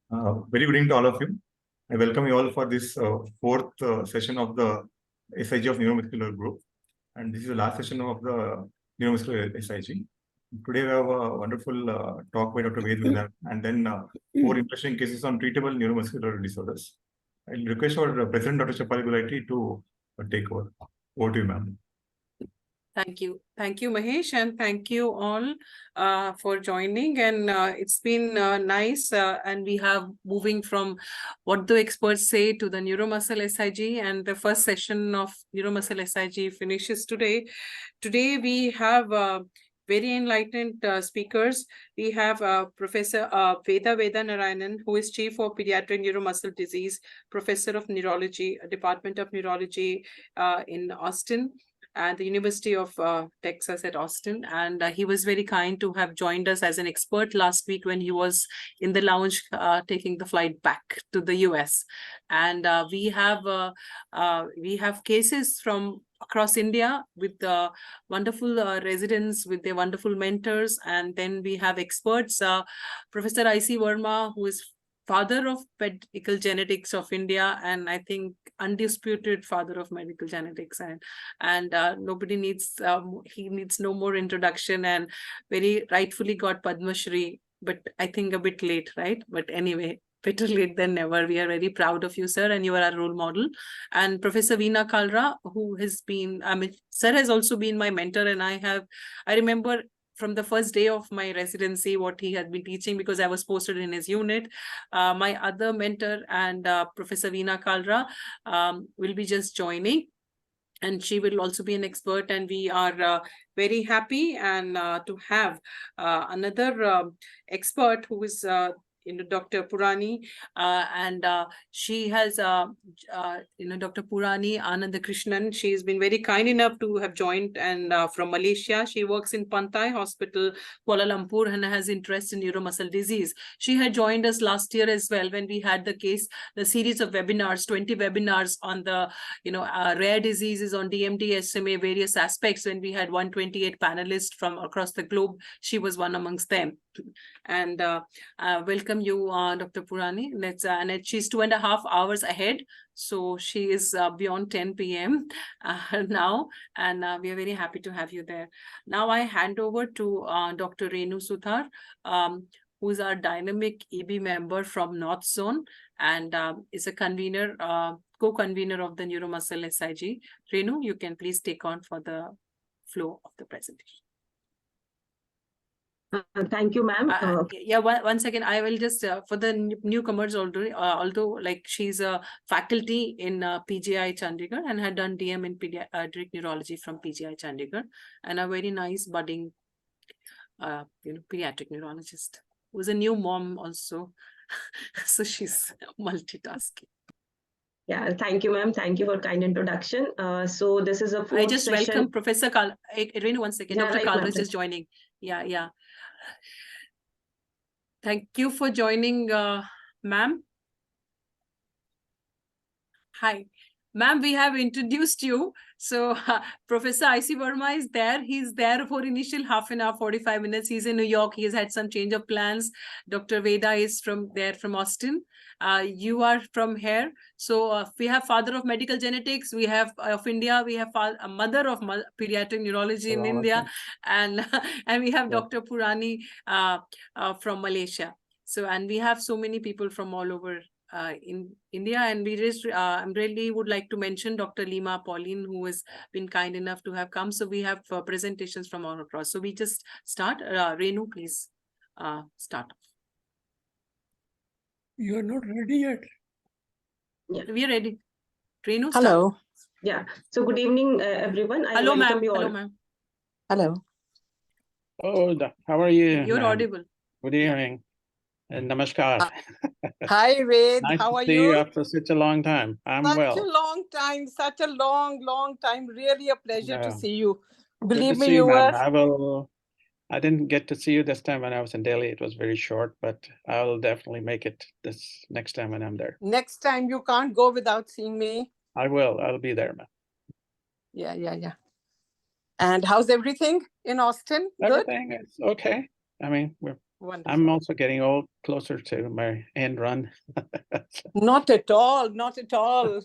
Very good evening to all of you. I welcome you all for this fourth session of the SIG of Neuromuscular group. And this is the last session of the Neuromuscular SIG. Today we have a wonderful talk by Dr. Ved and then four interesting cases on treatable neuromuscular disorders. I'll request our President Dr. Chapali Gulaiti to take over. Over to you, ma'am. Thank you. Thank you, Mahesh, and thank you all for joining. And it's been nice. And we have moving from what the experts say to the neuromuscle SIG, and the first session of neuromuscle SIG finishes today. Today we have very enlightened speakers. We have Professor Veda Narayanan, who is Chief of Pediatric Neuromuscle Disease, Professor of Neurology, Department of Neurology in Austin, at the University of Texas at Austin. And he was very kind to have joined us as an expert last week when he was in the lounge taking the flight back to the US. And we have cases from across India with the wonderful residents, with their wonderful mentors. And then we have experts, Professor I.C. Verma, who is father of medical genetics of India, and I think undisputed father of medical genetics, and nobody needs he needs no more introduction, and very rightfully got Padma Shri, but I think a bit late, right? But anyway, better late than never. We are very proud of you, sir, and you are our role model. And Professor Veena Kalra, who has been, sir has also been my mentor, and I remember from the first day of my residency, what he had been teaching, because I was posted in his unit. My other mentor and Professor Veena Kalra will be just joining, and she will also be an expert. And we are very happy and to have another expert who is Dr. Purani, and she has, Dr. Purani Anandakrishnan. She has been very kind enough to have joined, and from Malaysia. She works in Pantai Hospital, Kuala Lumpur, and has interest in neuromuscle disease. She had joined us last year as well when we had the series of webinars, 20 webinars on the, rare diseases on DMD, SMA, various aspects. When we had 128 panelists from across the globe, she was one amongst them. And welcome you, Dr. Purani. And she's 2.5 hours ahead, so she is beyond 10 p.m. Now, and we are very happy to have you there. Now I hand over to Dr. Renu Sudhar, who is our dynamic EB member from North Zone, and is a convener, co-convener of the Neuromuscle SIG. Renu, you can please take on for the flow of the presentation. Thank you, ma'am. Yeah, one second. I will just, for the newcomers, although like she's a faculty in PGI Chandigarh and had done DM in pediatric neurology from PGI Chandigarh, and a very nice budding, pediatric neurologist who's a new mom also. So she's multitasking. Yeah, thank you, ma'am. Thank you for kind introduction. So this is a fourth I just session. Welcome Professor Kalra. Renu, one second. Yeah, Dr. right, Kalra is just joining. Yeah. Thank you for joining, ma'am. Hi. Ma'am, we have introduced you. So Professor I.C. Verma is there. He's there for initial half an hour, 45 minutes. He's in New York. He has had some change of plans. Dr. Veda is from Austin. You are from here. So we have father of medical genetics. We have of India. We have a mother of pediatric neurology in India. And we have Dr. Purani from Malaysia. So, and we have so many people from all over in India, and we just really would like to mention Dr. Lima Pauline, who has been kind enough to have come. So we have presentations from all across. So we just start. Renu, please start. You are not ready yet. Yeah. We are ready. Renu, hello. Start. Yeah. So good evening, everyone. Hello, ma'am. Hello, ma'am. Hello. Oh, how are you? You're audible. Good evening. And namaskar. Hi, Ved. Nice How to are see you? after such a long time. I'm well. Such a long time. Such a long time. Really a pleasure to see you. Good Believe to me, see you ma'am. I didn't get to see you this time when I was in Delhi. It was very short, but I'll definitely make it this next time when I'm there. Next time you can't go without seeing me. I will. I'll be there, ma'am. Yeah. And how's everything in Austin? Everything is okay. I mean, we're Wonderful. I'm also getting old, closer to my end run. Not at all. Not at all.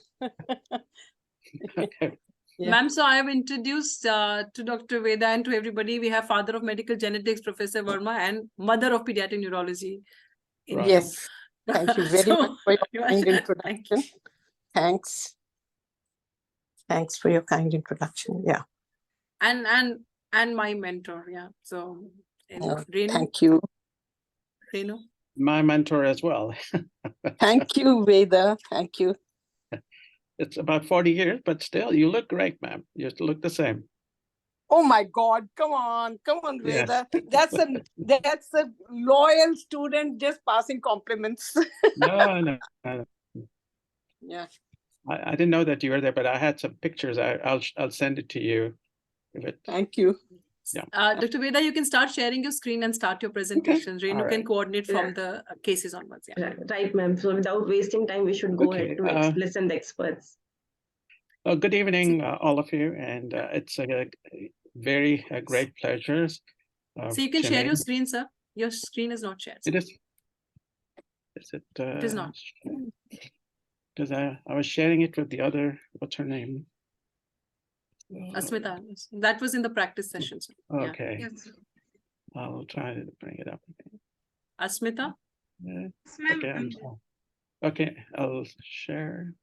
Okay. Yeah. Ma'am, so I have introduced to Dr. Veda and to everybody. We have father of medical genetics, Professor Verma, and mother of pediatric neurology. in Right. you. Yes. Thank you very much for your kind Thank you. introduction. Thanks. Thanks for your kind introduction. Yeah. And my mentor, yeah. So Renu, Thank you. Renu. My mentor as well. Thank you, Veda. Thank you. It's about 40 years, but still, you look great, ma'am. You look the same. Oh my God! Come on, Yes. Veda. That's a loyal student just passing compliments. No. Yeah. I didn't know that you were there, but I had some pictures. I'll send it to you. Thank you. Yeah. Dr. Veda, you can start sharing your screen and start your presentation. Renu All can right. coordinate from the cases onwards. Yeah. Right, ma'am. So without wasting time, we should go Okay, ahead to listen the experts. Good evening, all of you, and it's a very great pleasure. So you can share your me. screen, sir. Your screen is not shared. It is. Is it? It is not. Because I was sharing it with the other. What's her name? Asmita, that was in the practice session. Sir. Okay. Yeah. I'll try to bring it up. Asmita? Okay. Okay, I'll share.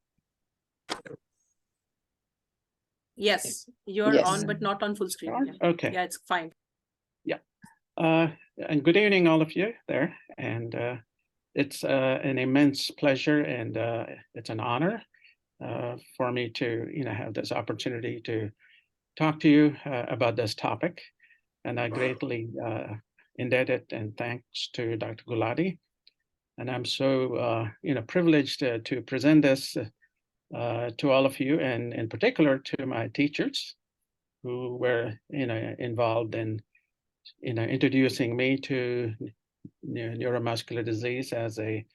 Yes, you're Yes. on, but not on full screen. Yeah. Okay. Yeah, it's fine. And good evening, all of you there. And it's an immense pleasure and it's an honor for me to have this opportunity to talk to you about this topic. And I greatly indebted and thanks to Dr. Gulati. And I'm so privileged to present this to all of you, and in particular to my teachers who were involved in introducing me to neuromuscular disease as a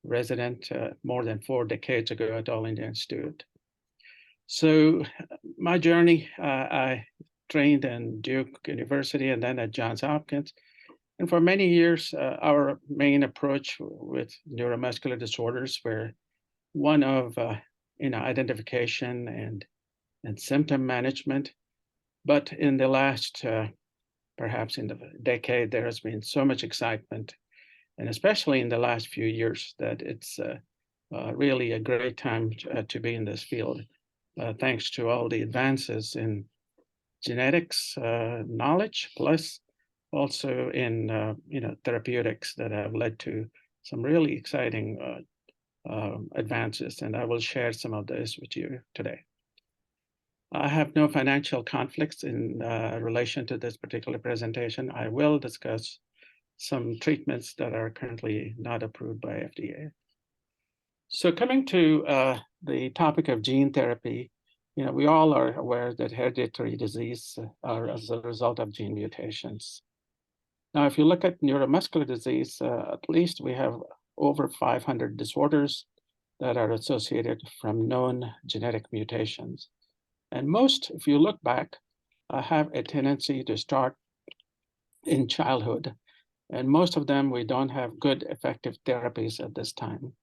resident more than 4 decades ago at All India Institute. So my journey, I trained in Duke University and then at Johns Hopkins. And for many years, our main approach with neuromuscular disorders were one of identification and symptom management. But in the last perhaps in the decade, there has been so much excitement, and especially in the last few years, that it's really a great time to be in this field, thanks to all the advances in genetics knowledge, plus also in therapeutics that have led to some really exciting advances. And I will share some of this with you today. I have no financial conflicts in relation to this particular presentation. I will discuss some treatments that are currently not approved by FDA. So coming to the topic of gene therapy, we all are aware that hereditary disease are as a result of gene mutations. Now, if you look at neuromuscular disease, at least we have over 500 disorders that are associated from known genetic mutations. And most, if you look back, have a tendency to start in childhood. And most of them, we don't have good, effective therapies at this time.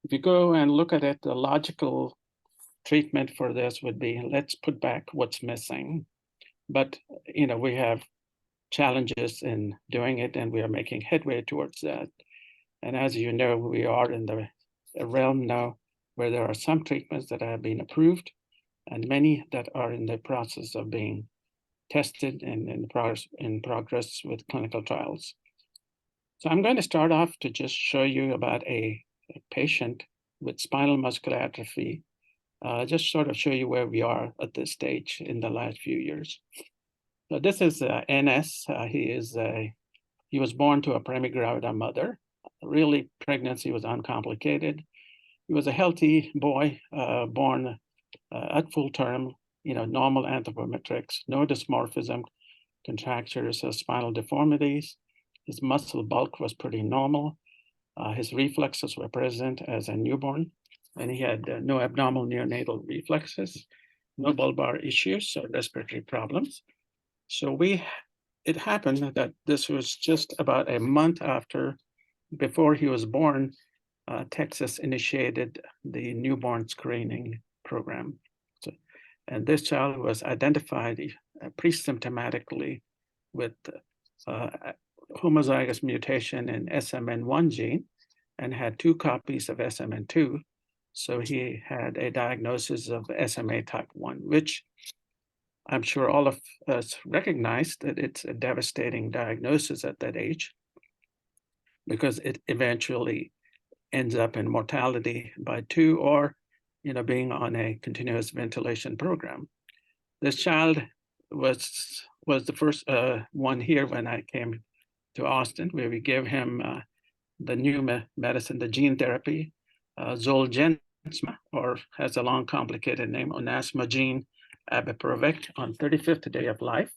If you go and look at it, the logical treatment for this would be, let's put back what's missing. But, we have challenges in doing it, and we are making headway towards that. And as you know, we are in the realm now where there are some treatments that have been approved, and many that are in the process of being tested and in progress with clinical trials. So I'm going to start off to just show you about a patient with spinal muscular atrophy, just sort of show you where we are at this stage in the last few years. So this is NS. He was born to a primigravida mother. Really, pregnancy was uncomplicated. He was a healthy boy, born at full term, normal anthropometrics, no dysmorphism, contractures, spinal deformities. His muscle bulk was pretty normal. His reflexes were present as a newborn, and he had no abnormal neonatal reflexes, no bulbar issues or respiratory problems. So we it happened that this was just about a month before he was born. Texas initiated the newborn screening program. And this child was identified pre-symptomatically with homozygous mutation in SMN1 gene and had 2 copies of SMN2. So he had a diagnosis of SMA type 1, which I'm sure all of us recognize that it's a devastating diagnosis at that age, because it eventually ends up in mortality by 2 or being on a continuous ventilation program. This child was the first one here when I came to Austin, where we gave him the new medicine, the gene therapy, Zolgensma, or has a long complicated name, onasmogene abipravec, on 35th day of life,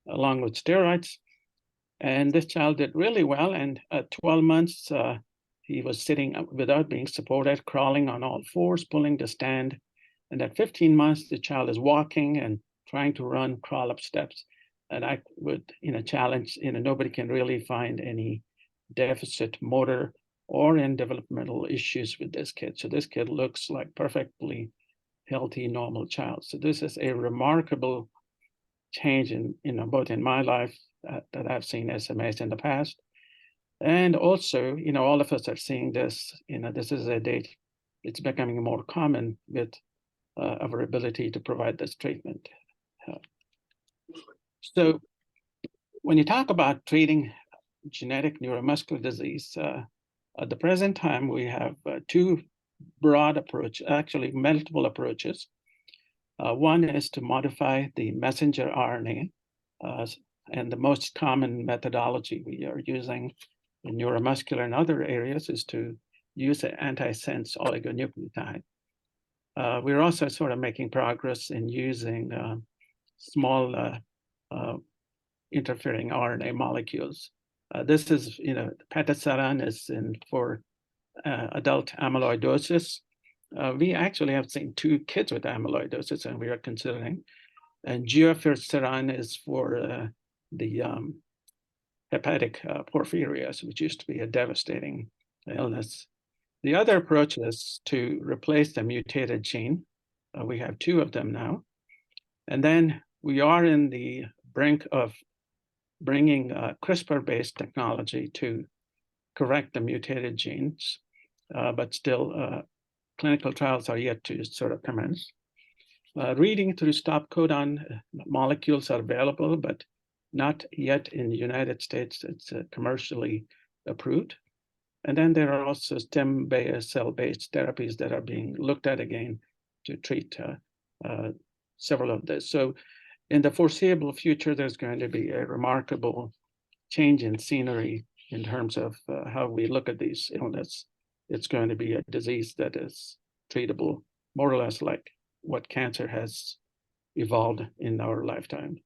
along with steroids. And this child did really well. And at 12 months, he was sitting without being supported, crawling on all 4s, pulling the stand. And at 15 months, the child is walking and trying to run, crawl up steps. And I would, challenge, nobody can really find any deficit motor or in developmental issues with this kid. So this kid looks like perfectly healthy, normal child. So this is a remarkable change in, both in my life that I've seen SMAs in the past. And also, all of us are seeing this, this is a date, it's becoming more common with our ability to provide this treatment. So when you talk about treating genetic neuromuscular disease, at the present time, we have 2 broad approaches, actually multiple approaches. One is to modify the messenger RNA, and the most common methodology we are using in neuromuscular and other areas is to use an antisense oligonucleotide. We're also sort of making progress in using small interfering RNA molecules. This is, petaceran is for adult amyloidosis. We actually have seen 2 kids with amyloidosis, and we are considering. And geoferceran is for the hepatic porphyrias, which used to be a devastating illness. The other approach is to replace the mutated gene. We have 2 of them now. And then we are in the brink of bringing CRISPR-based technology to correct the mutated genes, but still clinical trials are yet to sort of commence. Reading through stop codon molecules are available, but not yet in the United States. It's commercially approved. And then there are also stem cell-based therapies that are being looked at again to treat several of this. So in the foreseeable future, there's going to be a remarkable change in scenery in terms of how we look at these illnesses. It's going to be a disease that is treatable more or less like what cancer has evolved in our lifetime.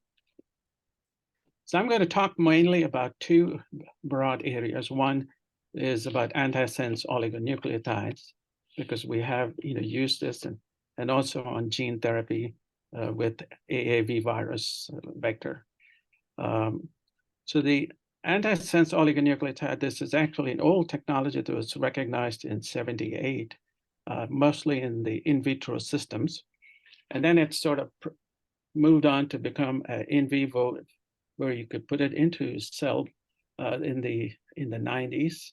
So I'm going to talk mainly about 2 broad areas. One is about antisense oligonucleotides, because we have used this, and also on gene therapy with AAV virus vector. So the antisense oligonucleotide, this is actually an old technology that was recognized in '78, mostly in the in vitro systems. And then it sort of moved on to become in vivo, where you could put it into cell in the 90s.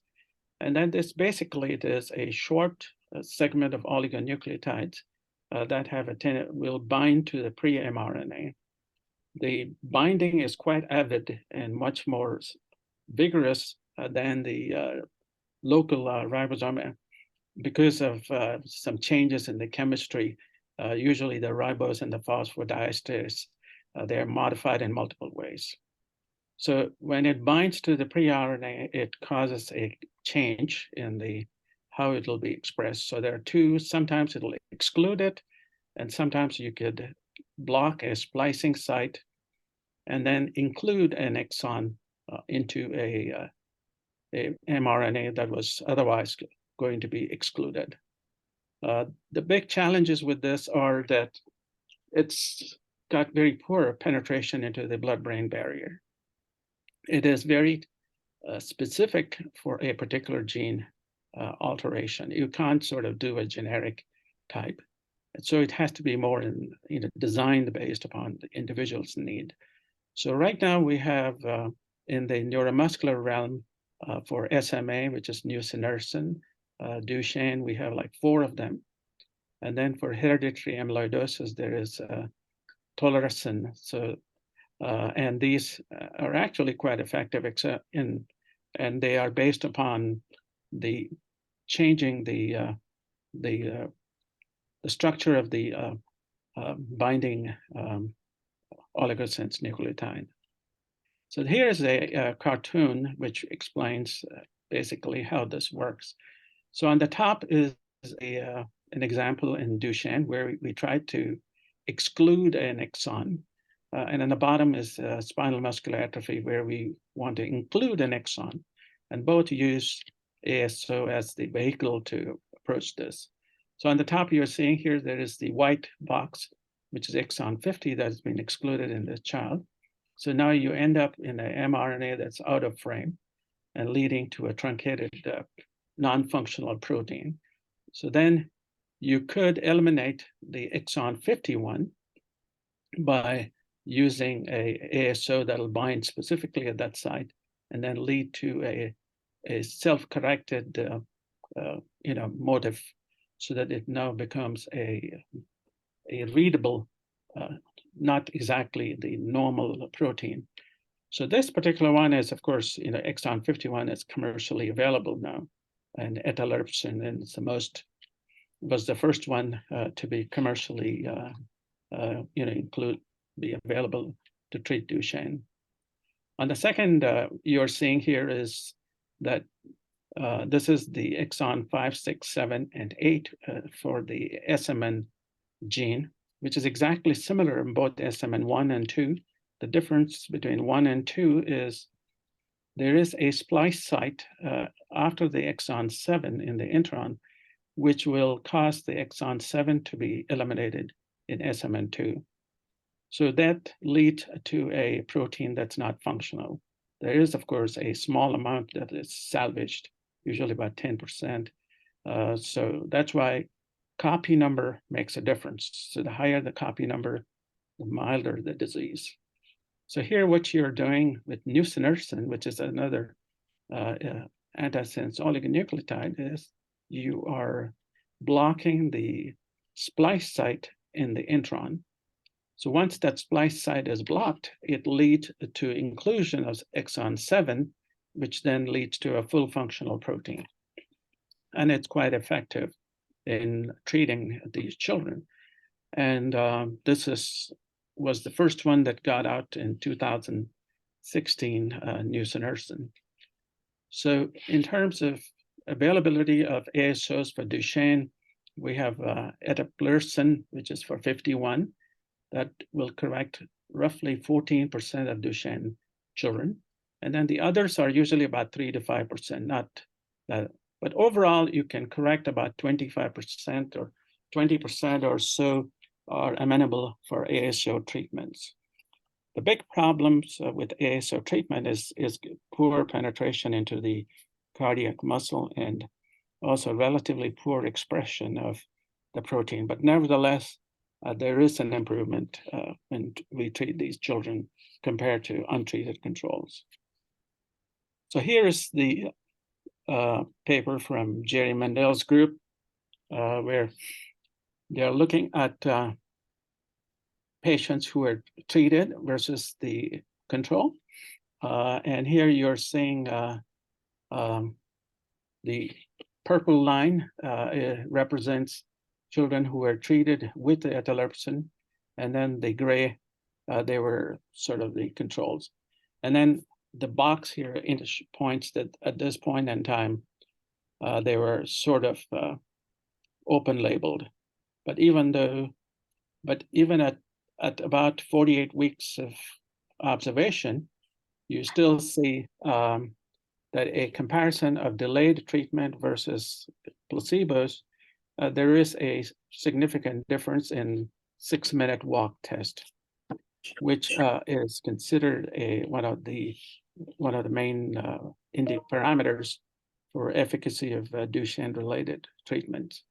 And then this basically it is a short segment of oligonucleotides that have will bind to the pre-mRNA. The binding is quite avid and much more vigorous than the local ribosome, because of some changes in the chemistry. Usually the ribose and the phosphodiesterase, they're modified in multiple ways. So when it binds to the pre-RNA, it causes a change in how it will be expressed. So there are 2, sometimes it'll exclude it, and sometimes you could block a splicing site and then include an exon into a mRNA that was otherwise going to be excluded. The big challenges with this are that it's got very poor penetration into the blood-brain barrier. it is very specific for a particular gene alteration. You can't sort of do a generic type. And so it has to be more designed based upon the individual's need. So right now we have in the neuromuscular realm for SMA, which is nusinersen, Duchenne, we have like 4 of them. And then for hereditary amyloidosis, there is tolerasen. So, and these are actually quite effective, and they are based upon the changing the structure of the binding oligosense nucleotide. So here is a cartoon which explains basically how this works. So on the top is an example in Duchenne where we tried to exclude an exon. And on the bottom is spinal muscular atrophy where we want to include an exon. And both use ASO as the vehicle to approach this. So on the top you're seeing here, there is the white box, which is exon 50 that has been excluded in the child. So now you end up in an mRNA that's out of frame and leading to a truncated non-functional protein. So then you could eliminate the exon 51 by using a ASO that'll bind specifically at that site and then lead to a self-corrected motif so that it now becomes a readable, not exactly the normal protein. So this particular one is, of course, exon 51 is commercially available now, and etelerpsin was the first one to be commercially, be available to treat Duchenne. On the second, you're seeing here is that this is the exon 5, 6, 7, and 8 for the SMN gene, which is exactly similar in both SMN1 and 2. The difference between 1 and 2 is there is a splice site after the exon 7 in the intron, which will cause the exon 7 to be eliminated in SMN2. So that leads to a protein that's not functional. There is, of course, a small amount that is salvaged, usually about 10%. So that's why copy number makes a difference. So the higher the copy number, the milder the disease. So here what you're doing with nusinersen, which is another antisense oligonucleotide, is you are blocking the splice site in the intron. So once that splice site is blocked, it leads to inclusion of exon 7, which then leads to a full functional protein. And it's quite effective in treating these children. And this was the first one that got out in 2016, nusinersen. So in terms of availability of ASOs for Duchenne, we have eteplirsen, which is for 51, that will correct roughly 14% of Duchenne children. And then the others are usually about 3 to 5%, not that. But overall, you can correct about 25% or 20% or so are amenable for ASO treatments. The big problems with ASO treatment is poor penetration into the cardiac muscle and also relatively poor expression of the protein. But nevertheless, there is an improvement when we treat these children compared to untreated controls. So here is the paper from Jerry Mendel's group, where they're looking at patients who are treated versus the control. And here you're seeing the purple line represents children who were treated with the etelerpsin, and then the gray, they were sort of the controls. And then the box here points that at this point in time, they were sort of open labeled. But even at about 48 weeks of observation, you still see that a comparison of delayed treatment versus placebos, there is a significant difference in 6-minute walk test, which is considered one of the one of the main parameters for efficacy of Duchenne-related treatments.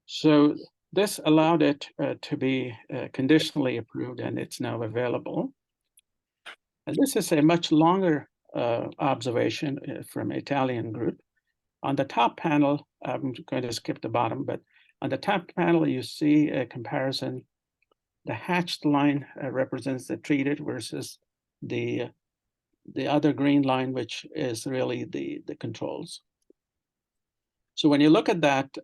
So this allowed it to be conditionally approved, and it's now available. And this is a much longer observation from Italian group. On the top panel, I'm going to skip the bottom, but on the top panel, you see a comparison. The hatched line represents the treated versus the other green line, which is really the controls. So when you look at that,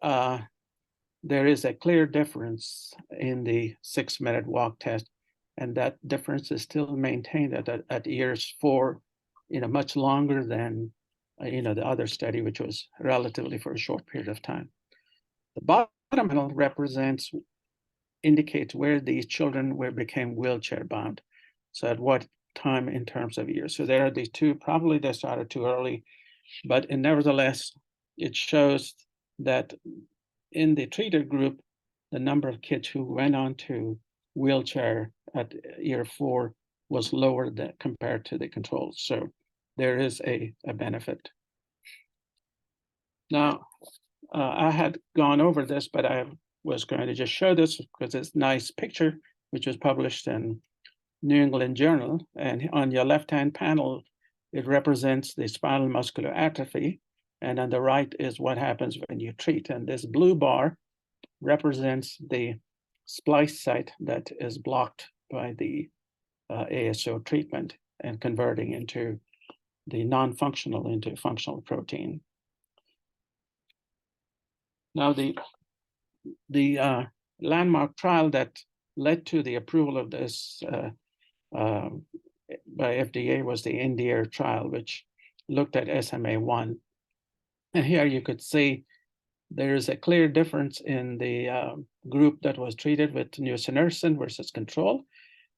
there is a clear difference in the 6-minute walk test, and that difference is still maintained at years 4, much longer than the other study, which was relatively for a short period of time. The bottom panel indicates where these children became wheelchair bound. So at what time in terms of years. So there are these two, probably they started too early, but nevertheless, it shows that in the treated group, the number of kids who went on to wheelchair at year 4 was lower compared to the controls. So there is a benefit. Now, I had gone over this, but I was going to just show this because it's a nice picture, which was published in New England Journal. And on your left-hand panel, it represents the spinal muscular atrophy. And on the right is what happens when you treat. And this blue bar represents the splice site that is blocked by the ASO treatment and converting into the non-functional into functional protein. Now, the landmark trial that led to the approval of this by FDA was the NDR trial, which looked at SMA1. And here you could see there is a clear difference in the group that was treated with nusinersen versus control.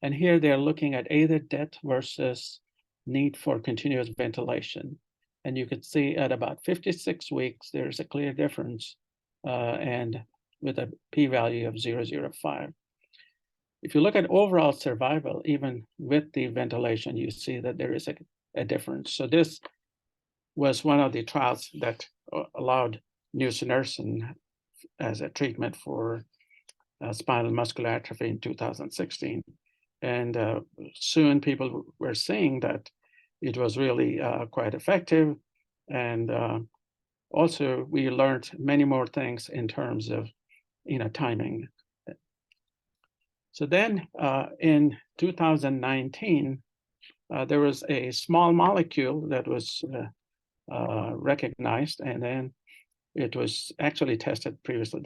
And here they're looking at either death versus need for continuous ventilation. And you could see at about 56 weeks, there's a clear difference and with a p-value of 0.005. If you look at overall survival, even with the ventilation, you see that there is a difference. So this was one of the trials that allowed nusinersen as a treatment for spinal muscular atrophy in 2016. And soon people were seeing that it was really quite effective. And also we learned many more things in terms of timing. So then in 2019, there was a small molecule that was recognized, and then it was actually tested previously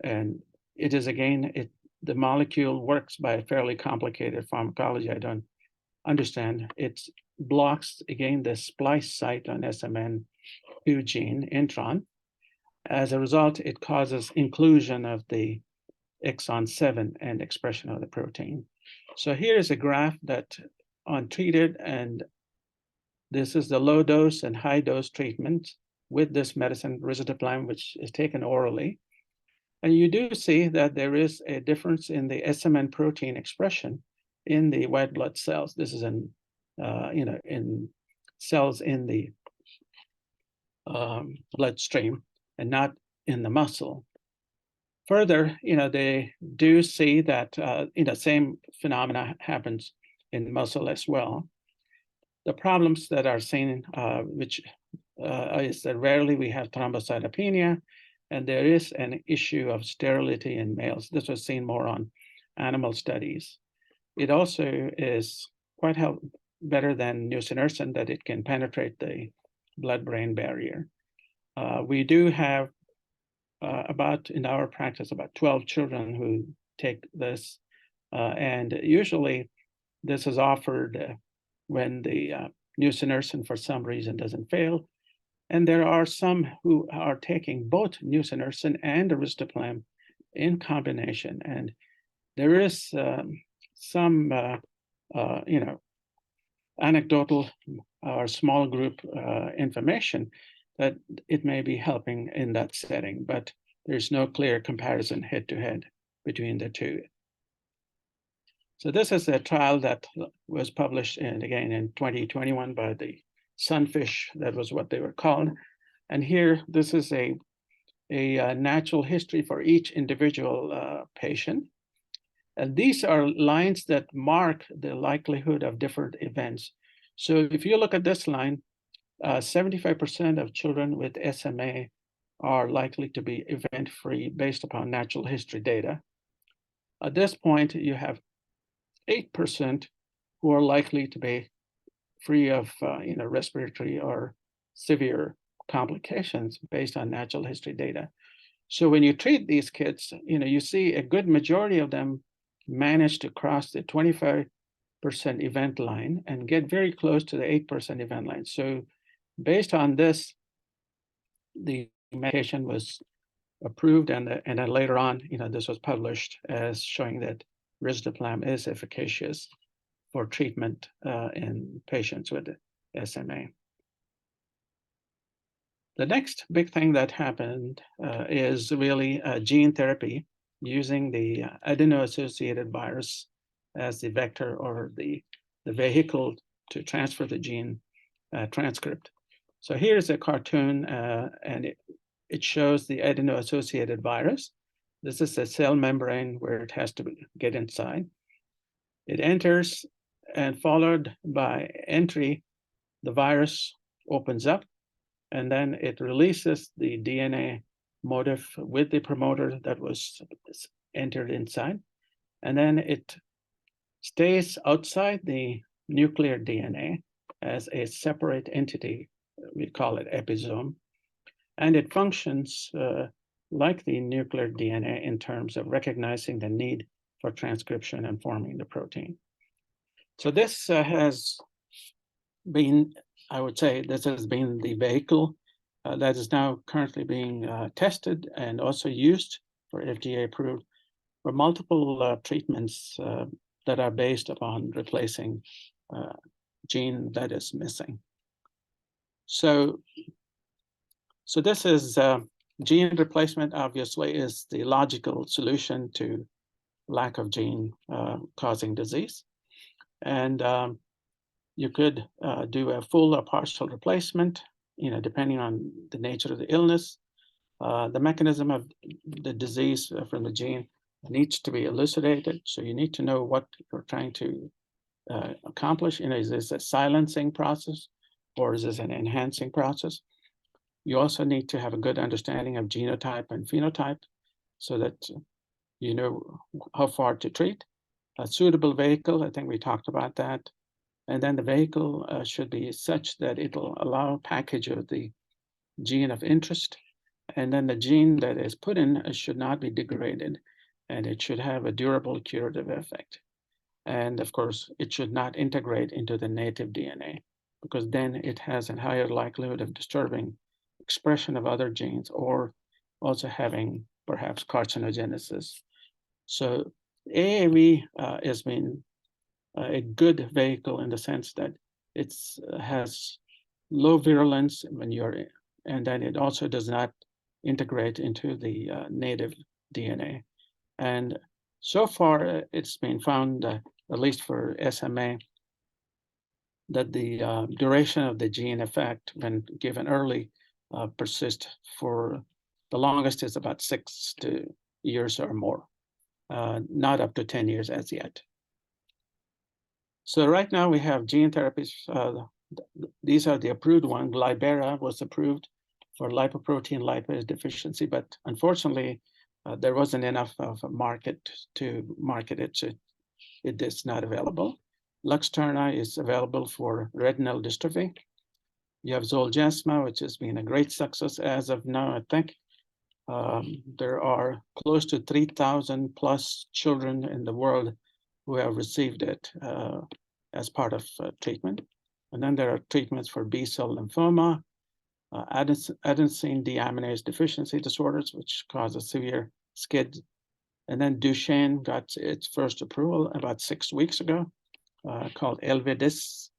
and it is again, the molecule works by a fairly complicated pharmacology I don't understand. It blocks again the splice site on SMN2 gene intron. As a result, it causes inclusion of the exon 7 and expression of the protein. So here is a graph that untreated, and this is the low dose and high dose treatment with this medicine, risdiplam, which is taken orally. And you do see that there is a difference in the SMN protein expression in the white blood cells. This is in cells in the bloodstream and not in the muscle. Further, they do see that same phenomena happens in muscle as well. The problems that are seen, which is that rarely we have thrombocytopenia, and there is an issue of sterility in males. This was seen more on animal studies. It also is quite better than nusinersen, that it can penetrate the blood-brain barrier. We do have in our practice, about 12 children who take this. And usually this is offered when the nusinersen for some reason doesn't fail. And there are some who are taking both nusinersen and risdiplam in combination. And there is some, anecdotal or small group information that it may be helping in that setting, but there's no clear comparison head-to-head between the two. So this is a trial that was published again in 2021 by the Sunfish, that was what they were called. And here, this is a natural history for each individual patient. And these are lines that mark the likelihood of different events. So if you look at this line, 75% of children with SMA are likely to be event-free based upon natural history data. At this point, you have 8% who are likely to be free of respiratory or severe complications based on natural history data. So when you treat these kids, you see a good majority of them manage to cross the 25% event line and get very close to the 8% event line. So based on this, the medication was approved, and then later on, this was published as showing that risdiplam is efficacious for treatment in patients with SMA. The next big thing that happened is really gene therapy using the adeno-associated virus as the vector or the vehicle to transfer the gene transcript. So here's a cartoon, and it shows the adeno-associated virus. This is a cell membrane where it has to get inside. It enters, and followed by entry, the virus opens up, and then it releases the DNA motif with the promoter that was entered inside. And then it stays outside the nuclear DNA as a separate entity. We call it episome. And it functions like the nuclear DNA in terms of recognizing the need for transcription and forming the protein. So this has been, I would say, this has been the vehicle that is now currently being tested and also used for FDA approved for multiple treatments that are based upon replacing gene that is missing. So this is gene replacement, obviously, is the logical solution to lack of gene causing disease. And you could do a full or partial replacement, depending on the nature of the illness. The mechanism of the disease from the gene needs to be elucidated. So you need to know what you're trying to accomplish. Is this a silencing process or is this an enhancing process? You also need to have a good understanding of genotype and phenotype so that you know how far to treat. A suitable vehicle, I think we talked about that. And then the vehicle should be such that it'll allow package of the gene of interest. And then the gene that is put in should not be degraded, and it should have a durable curative effect. And of course, it should not integrate into the native DNA, because then it has a higher likelihood of disturbing expression of other genes or also having perhaps carcinogenesis. So AAV has been a good vehicle in the sense that it has low virulence when you're in, and then it also does not integrate into the native DNA. And so far, it's been found, at least for SMA, that the duration of the gene effect when given early persists for the longest is about 6 years or more, not up to 10 years as yet. So right now we have gene therapies. These are the approved ones. Libera was approved for lipoprotein lipase deficiency, but unfortunately, there wasn't enough of a market to market it, so it is not available. Luxturna is available for retinal dystrophy. You have Zolgensma, which has been a great success as of now, I think. There are close to 3,000 plus children in the world who have received it as part of treatment. And then there are treatments for B-cell lymphoma, adenosine deaminase deficiency disorders, which causes severe SCID. And then Duchenne got its first approval about 6 weeks ago, called Elvidis.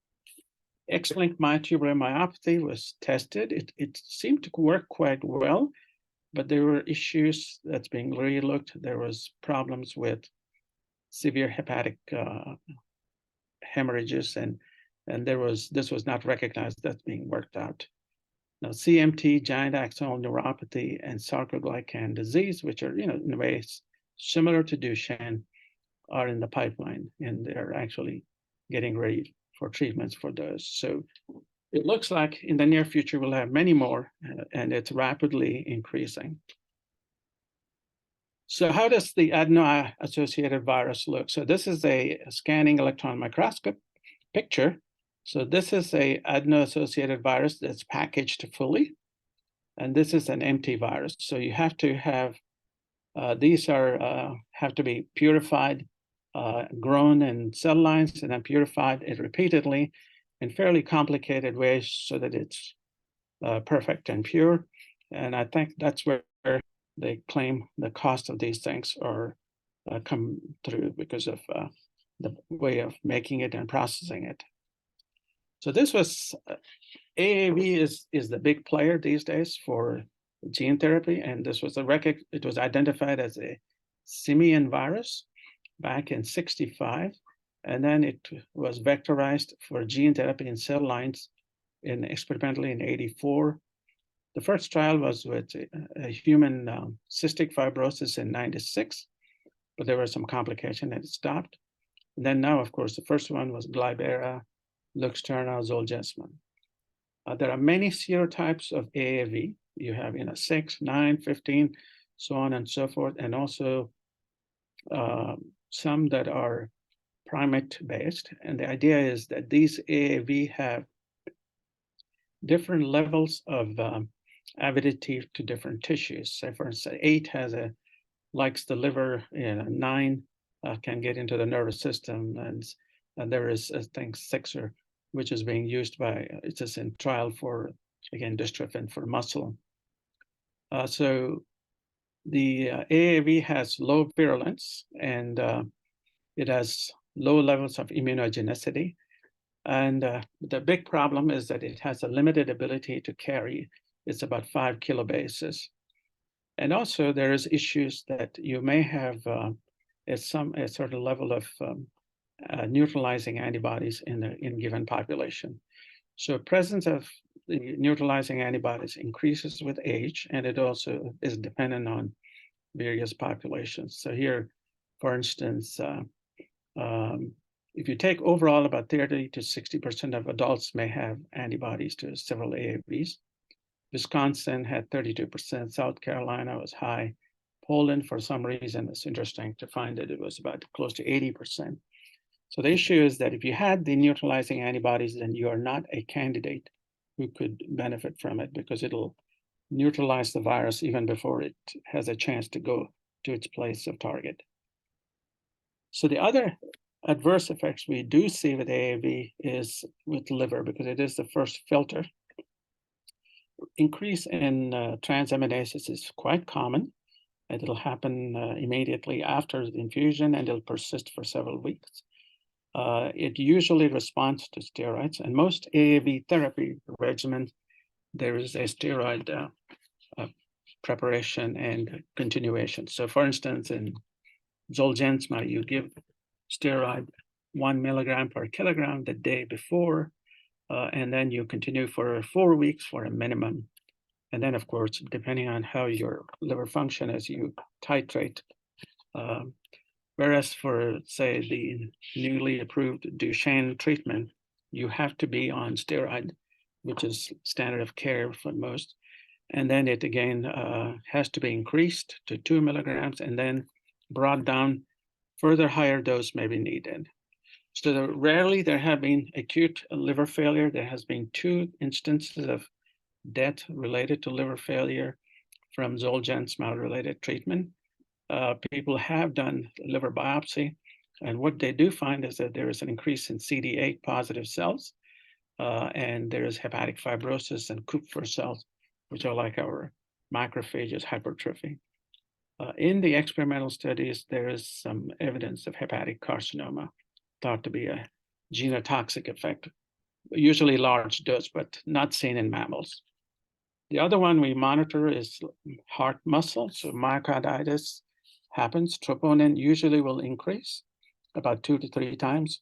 X-linked myotubular myopathy was tested. It seemed to work quite well, but there were issues that's being relooked. There was problems with severe hepatic hemorrhages, and this was not recognized. That's being worked out. Now, CMT, giant axonal neuropathy, and sarcoglycan disease, which are, in a way similar to Duchenne, are in the pipeline, and they're actually getting ready for treatments for those. So it looks like in the near future, we'll have many more, and it's rapidly increasing. So how does the adeno-associated virus look? So this is a scanning electron microscope picture. So this is a adeno-associated virus that's packaged fully, and this is an empty virus. So you have to have, these are have to be purified, grown in cell lines, and then purified repeatedly in fairly complicated ways so that it's perfect and pure. And I think that's where they claim the cost of these things are come through because of the way of making it and processing it. So this was, AAV is the big player these days for gene therapy, and this was it was identified as a simian virus back in '65, and then it was vectorized for gene therapy in cell lines experimentally in '84. The first trial was with a human cystic fibrosis in '96, but there were some complications and it stopped. And then now, of course, the first one was Glybera, Luxturna, Zolgensma. There are many serotypes of AAV. You have 6, 9, 15, so on and so forth, and also some that are primate-based. And the idea is that these AAV have different levels of avidity to different tissues. Say, for instance, 8 likes the liver, 9 can get into the nervous system, and there is, I think, 6 which is being used by, it's just in trial for, again, dystrophin for muscle. So the AAV has low virulence, and it has low levels of immunogenicity. And the big problem is that it has a limited ability to carry. It's about 5 kilobases. And also there is issues that you may have a certain level of neutralizing antibodies in given population. So presence of the neutralizing antibodies increases with age, and it also is dependent on various populations. So here, for instance, if you take overall, about 30 to 60% of adults may have antibodies to several AAVs. Wisconsin had 32%, South Carolina was high. Poland, for some reason, it's interesting to find that it was about close to 80%. So the issue is that if you had the neutralizing antibodies, then you are not a candidate who could benefit from it, because it'll neutralize the virus even before it has a chance to go to its place of target. So the other adverse effects we do see with AAV is with liver, because it is the first filter. Increase in transaminases is quite common, and it'll happen immediately after the infusion, and it'll persist for several weeks. It usually responds to steroids, and most AAV therapy regimens, there is a steroid preparation and continuation. So for instance, in Zolgensma, you give steroid 1 milligram per kilogram the day before, and then you continue for 4 weeks for a minimum. And then, of course, depending on how your liver function as you titrate. Whereas for, say, the newly approved Duchenne treatment, you have to be on steroid, which is standard of care for most. And then it again has to be increased to 2 milligrams and then brought down. Further higher dose may be needed. So rarely there have been acute liver failure. There has been 2 instances of death related to liver failure from Zolgensma-related treatment. People have done liver biopsy, and what they do find is that there is an increase in CD8 positive cells, and there is hepatic fibrosis and Kupffer cells, which are like our macrophages hypertrophy. In the experimental studies, there is some evidence of hepatic carcinoma, thought to be a genotoxic effect, usually large dose, but not seen in mammals. The other one we monitor is heart muscle. So myocarditis happens, troponin usually will increase. about 2 to 3 times.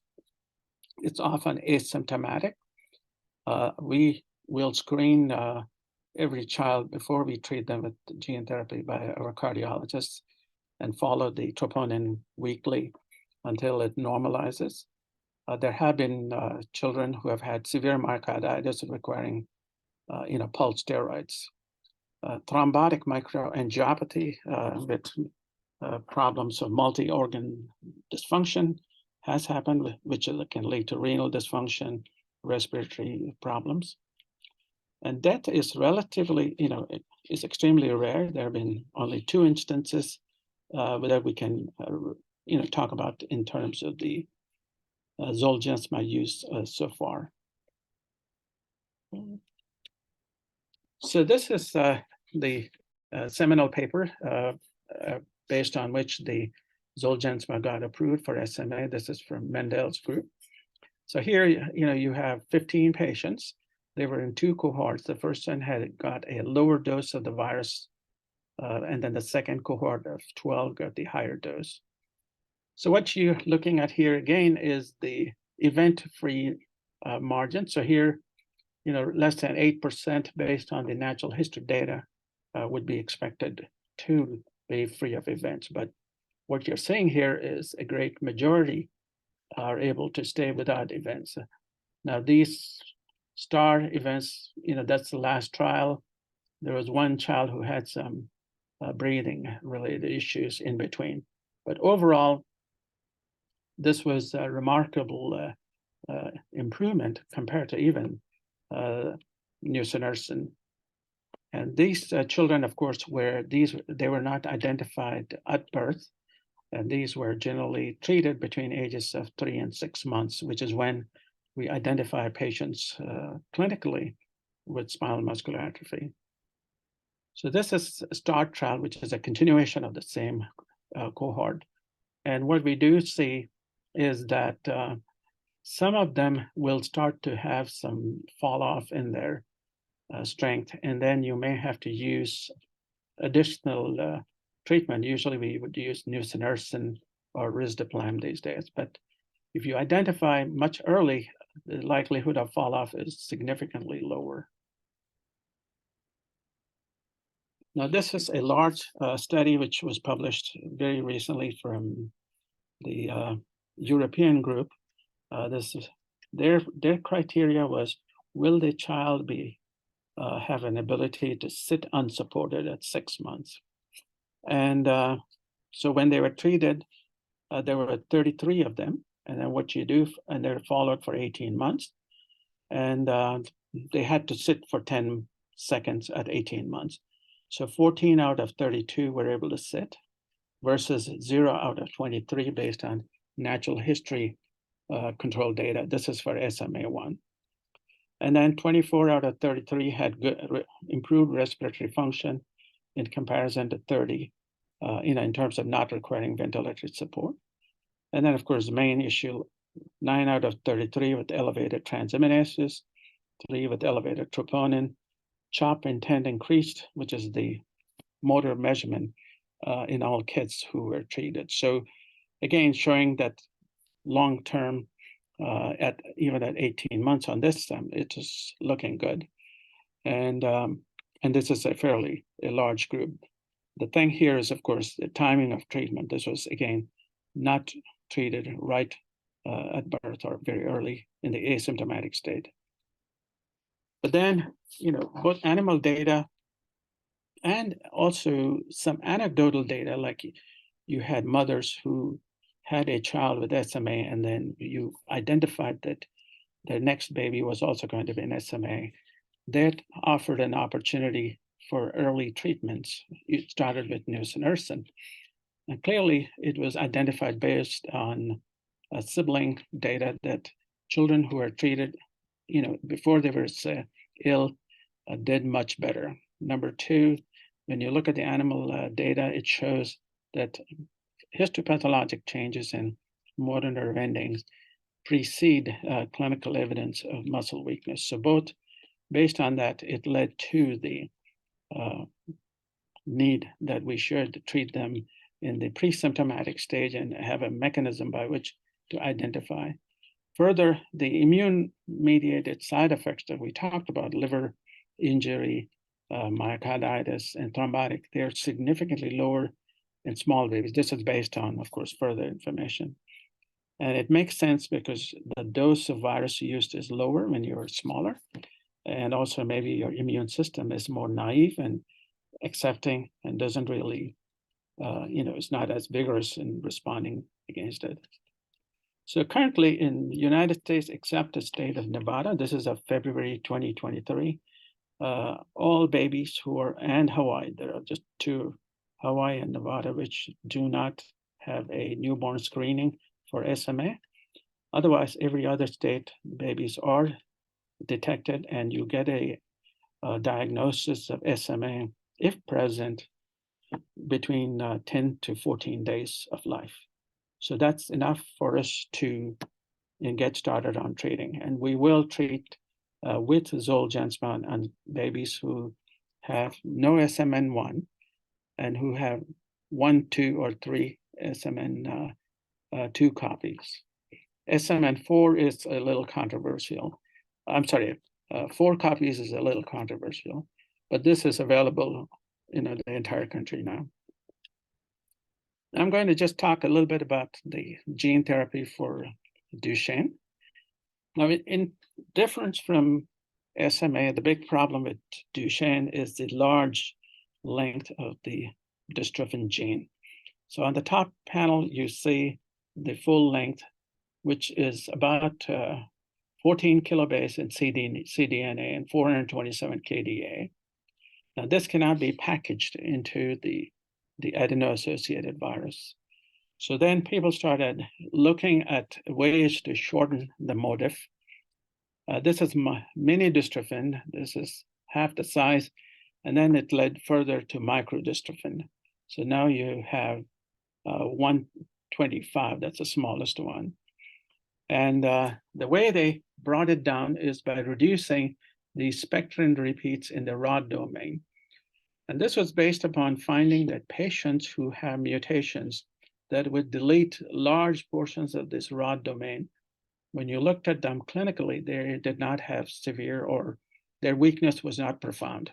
It's often asymptomatic. We will screen every child before we treat them with gene therapy by our cardiologists and follow the troponin weekly until it normalizes. There have been children who have had severe myocarditis requiring pulse steroids. Thrombotic microangiopathy with problems of multi-organ dysfunction has happened, which can lead to renal dysfunction, respiratory problems. And death is relatively, is extremely rare. There have been only 2 instances that we can, talk about in terms of the Zolgensma use so far. So this is the seminal paper based on which the Zolgensma got approved for SMA. This is from Mendel's group. So here, you have 15 patients. They were in 2 cohorts. The first one had got a lower dose of the virus, and then the second cohort of 12 got the higher dose. So what you're looking at here again is the event-free margin. So here, less than 8% based on the natural history data would be expected to be free of events. But what you're seeing here is a great majority are able to stay without events. Now these star events, that's the last trial. There was one child who had some breathing related issues in between. But overall, this was a remarkable improvement compared to even nusinersen. And these children, of course, they were not identified at birth, and these were generally treated between ages of 3 and 6 months, which is when we identify patients clinically with spinal muscular atrophy. So this is a START trial, which is a continuation of the same cohort. And what we do see is that some of them will start to have some fall off in their strength, and then you may have to use additional treatment. Usually we would use nusinersen or risdiplam these days, but if you identify much early, the likelihood of fall off is significantly lower. Now, this is a large study which was published very recently from the European group. Their criteria was, will the child have an ability to sit unsupported at 6 months? And so when they were treated, there were 33 of them. And then what you do, and they're followed for 18 months. And they had to sit for 10 seconds at 18 months. So 14 out of 32 were able to sit versus 0 out of 23 based on natural history control data. This is for SMA1. And then 24 out of 33 had improved respiratory function in comparison to 30, in terms of not requiring ventilatory support. And then, of course, the main issue, 9 out of 33 with elevated transaminases, 3 with elevated troponin, CHOP intent increased, which is the motor measurement in all kids who were treated. So again, showing that long-term, even at 18 months on this, it is looking good. And this is a large group. The thing here is, of course, the timing of treatment. This was, again, not treated right at birth or very early in the asymptomatic state. But then, both animal data and also some anecdotal data, like you had mothers who had a child with SMA, and then you identified that their next baby was also going to be an SMA. That offered an opportunity for early treatments. It started with nusinersen. And clearly, it was identified based on sibling data that children who were treated, before they were ill, did much better. Number 2, when you look at the animal data, it shows that histopathologic changes in motor nerve endings precede clinical evidence of muscle weakness. So both based on that, it led to the need that we should treat them in the pre-symptomatic stage and have a mechanism by which to identify. Further, the immune-mediated side effects that we talked about, liver injury, myocarditis, and thrombotic, they're significantly lower in small babies. This is based on, of course, further information. And it makes sense because the dose of virus used is lower when you're smaller. And also maybe your immune system is more naive and accepting and doesn't really, it's not as vigorous in responding against it. So currently in the United States, except the state of Nevada, this is of February 2023, all babies who are, and Hawaii, there are just two, Hawaii and Nevada, which do not have a newborn screening for SMA. Otherwise, every other state, babies are detected and you get a diagnosis of SMA, if present, between 10 to 14 days of life. So that's enough for us to get started on treating. And we will treat with Zolgensma on babies who have no SMN1 and who have 1, 2, or 3 SMN2 copies. SMN4 is a little controversial. I'm sorry, 4 copies is a little controversial, but this is available in the entire country now. I'm going to just talk a little bit about the gene therapy for Duchenne. Now, in difference from SMA, the big problem with Duchenne is the large length of the dystrophin gene. So on the top panel, you see the full length, which is about 14 kilobase in cDNA and 427 kDa. Now, this cannot be packaged into the adeno-associated virus. So then people started looking at ways to shorten the motif. This is mini dystrophin. This is half the size. And then it led further to microdystrophin. So now you have 125, that's the smallest one. And the way they brought it down is by reducing the spectrin repeats in the rod domain. And this was based upon finding that patients who have mutations that would delete large portions of this rod domain, when you looked at them clinically, they did not have severe, or their weakness was not profound.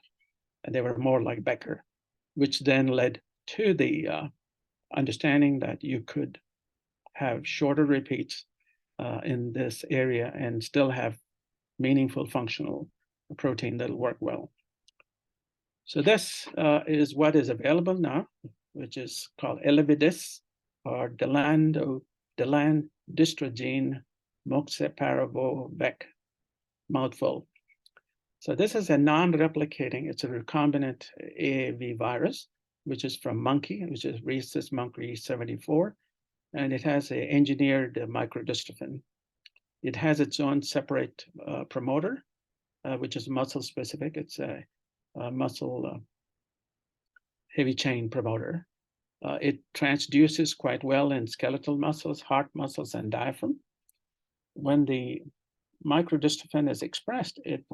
And they were more like Becker, which then led to the understanding that you could have shorter repeats in this area and still have meaningful functional protein that'll work well. So this is what is available now, which is called Elevidys, or delandistrogene moxeparvovec mouthful. So this is a non-replicating, it's a recombinant AAV virus, which is from monkey, which is rhesus monkey 74, and it has an engineered microdystrophin. It has its own separate promoter, which is muscle specific. It's a muscle heavy chain promoter. It transduces quite well in skeletal muscles, heart muscles, and diaphragm. When the microdystrophin is expressed, it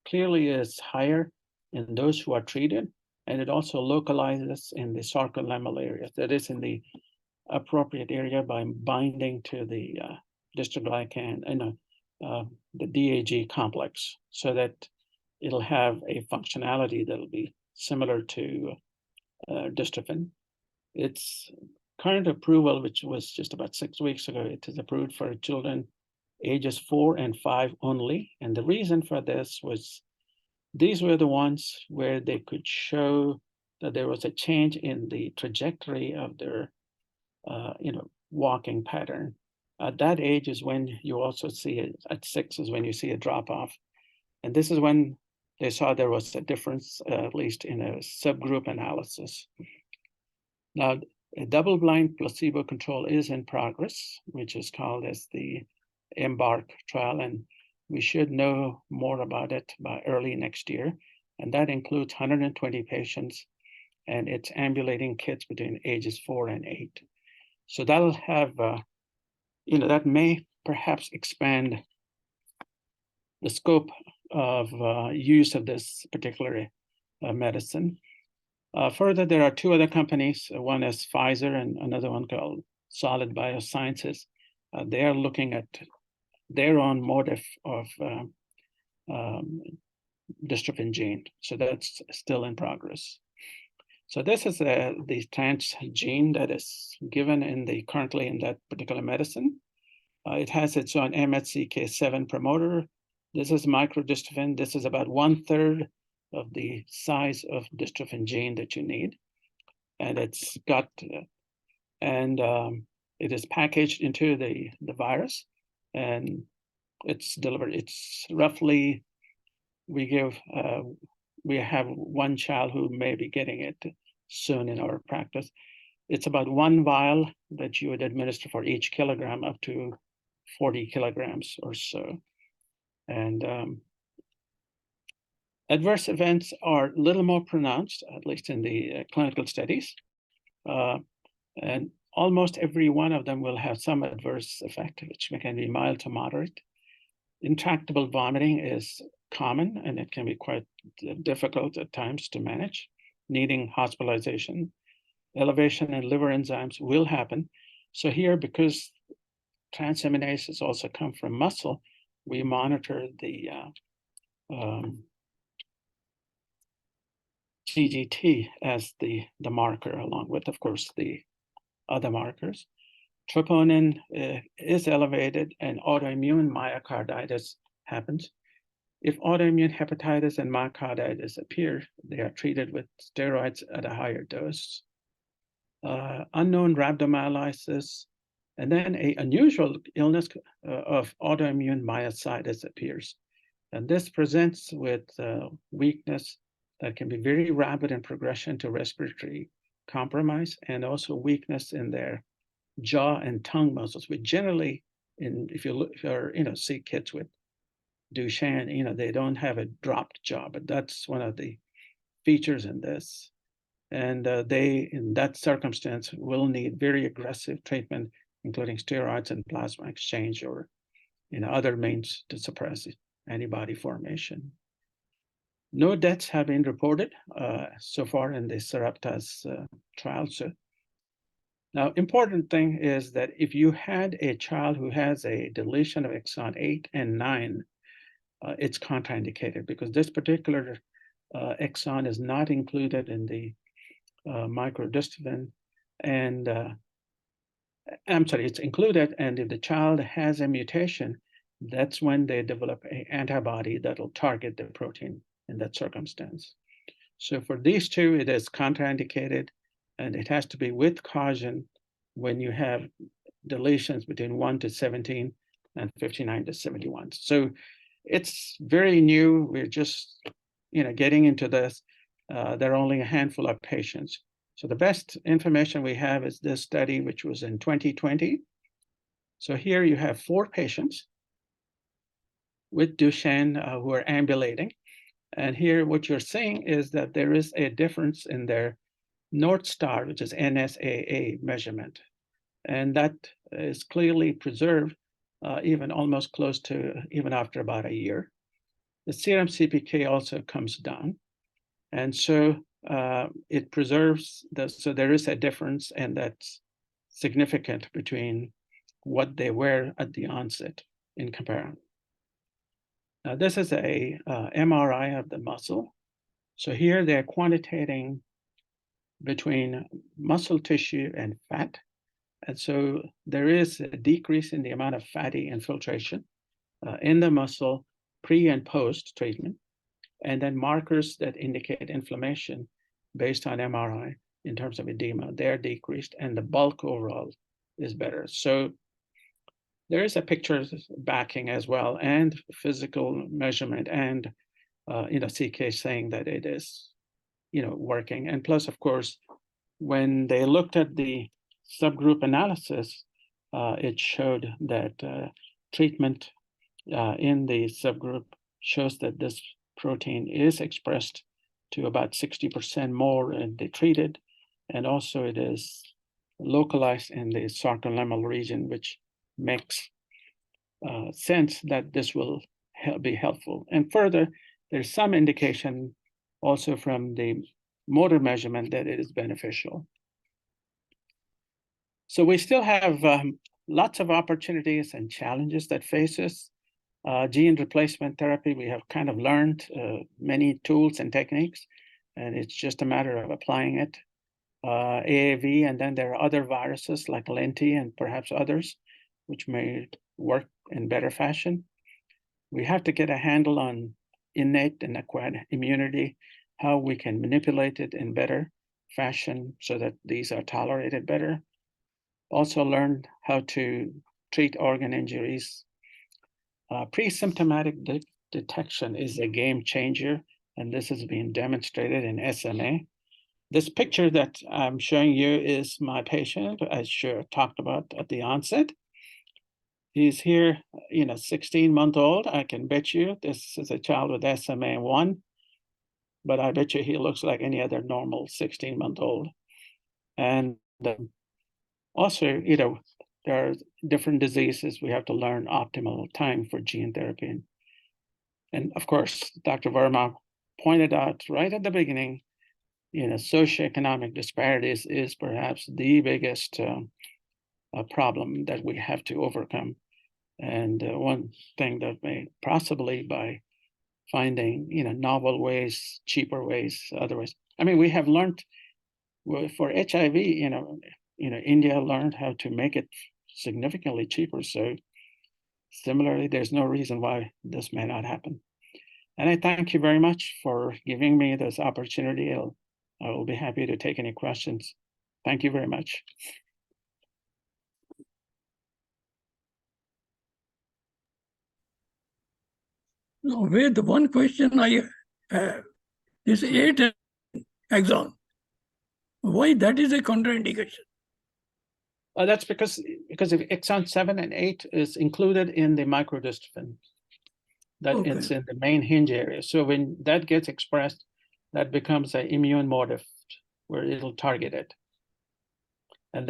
clearly is higher in those who are treated, and it also localizes in the sarcolemmal area, that is in the appropriate area by binding to the dystroglycan and the DAG complex, so that it'll have a functionality that'll be similar to dystrophin. Its current approval, which was just about 6 weeks ago, it is approved for children ages 4 and 5 only. And the reason for this was these were the ones where they could show that there was a change in the trajectory of their walking pattern. At that age is when you also see it, at 6 is when you see a drop off. And this is when they saw there was a difference, at least in a subgroup analysis. Now, a double-blind placebo control is in progress, which is called as the EMBARK trial, and we should know more about it by early next year. And that includes 120 patients, and it's ambulating kids between ages 4 and 8. So that'll have, that may perhaps expand the scope of use of this particular medicine. Further, there are two other companies. One is Pfizer and another one called Solid Biosciences. They are looking at their own motive of dystrophin gene. So that's still in progress. So this is the trans gene that is given currently in that particular medicine. It has its own MHCK7 promoter. This is microdystrophin. This is about 1/3 of the size of dystrophin gene that you need. And it's got, it is packaged into the virus, and it's delivered. It's roughly, we have one child who may be getting it soon in our practice. It's about 1 vial that you would administer for each kilogram up to 40 kilograms or so. And adverse events are a little more pronounced, at least in the clinical studies. And almost every one of them will have some adverse effect, which can be mild to moderate. Intractable vomiting is common, and it can be quite difficult at times to manage, needing hospitalization. Elevation in liver enzymes will happen. So here, because transaminases also come from muscle, we monitor the CGT as the marker, along with, of course, the other markers. Troponin is elevated, and autoimmune myocarditis happens. If autoimmune hepatitis and myocarditis appear, they are treated with steroids at a higher dose. Unknown rhabdomyolysis, and then an unusual illness of autoimmune myositis appears. And this presents with weakness that can be very rapid in progression to respiratory compromise, and also weakness in their jaw and tongue muscles. We generally, if you see kids with Duchenne, they don't have a dropped jaw, but that's one of the features in this. And they, in that circumstance, will need very aggressive treatment, including steroids and plasma exchange, or other means to suppress antibody formation. No deaths have been reported so far in the Sarepta's trial. So now, important thing is that if you had a child who has a deletion of exon 8 and 9, it's contraindicated, because this particular exon is not included in the microdystrophin, and I'm sorry, it's included, and if the child has a mutation, that's when they develop an antibody that'll target the protein in that circumstance. So for these two, it is contraindicated, and it has to be with caution when you have deletions between 1 to 17 and 59 to 71. So it's very new. We're just getting into this. There are only a handful of patients. So the best information we have is this study, which was in 2020. So here you have 4 patients with Duchenne who are ambulating. And here what you're seeing is that there is a difference in their North Star, which is NSAA measurement. And that is clearly preserved, even almost close to even after about a year. The serum CPK also comes down. And so it preserves, so there is a difference, and that's significant between what they were at the onset in comparison. Now, this is a MRI of the muscle. So here they're quantitating between muscle tissue and fat. And so there is a decrease in the amount of fatty infiltration in the muscle pre and post treatment, and then markers that indicate inflammation based on MRI in terms of edema, they're decreased, and the bulk overall is better. So there is a picture backing as well, and physical measurement, and CK saying that it is working. And plus, of course, when they looked at the subgroup analysis, it showed that treatment in the subgroup shows that this protein is expressed to about 60% more in the treated, and also it is localized in the sarcolemmal region, which makes sense that this will be helpful. And further, there's some indication also from the motor measurement that it is beneficial. So we still have lots of opportunities and challenges that face us. Gene replacement therapy, we have kind of learned many tools and techniques, and it's just a matter of applying it. AAV, and then there are other viruses like Lenti and perhaps others, which may work in better fashion. We have to get a handle on innate and acquired immunity, how we can manipulate it in better fashion so that these are tolerated better. Also learn how to treat organ injuries. Pre-symptomatic detection is a game changer, and this has been demonstrated in SMA. This picture that I'm showing you is my patient, as I talked about at the onset. He's here, 16-month-old. I can bet you this is a child with SMA1, but I bet you he looks like any other normal 16-month-old. And also, there are different diseases. We have to learn optimal time for gene therapy. And of course, Dr. Verma pointed out right at the beginning, socioeconomic disparities is perhaps the biggest problem that we have to overcome. And one thing that may possibly by finding, novel ways, cheaper ways, other ways. I mean, we have learned for HIV, India learned how to make it significantly cheaper. So similarly, there's no reason why this may not happen. And I thank you very much for giving me this opportunity. I will be happy to take any questions. Thank you very much. No, wait, the one question I have is 8 exon. Why that is a contraindication? That's because if exon 7 and 8 is included in the microdystrophin, that Okay. it's in the main hinge area. So when that gets expressed, that becomes an immune motive where it'll target it. And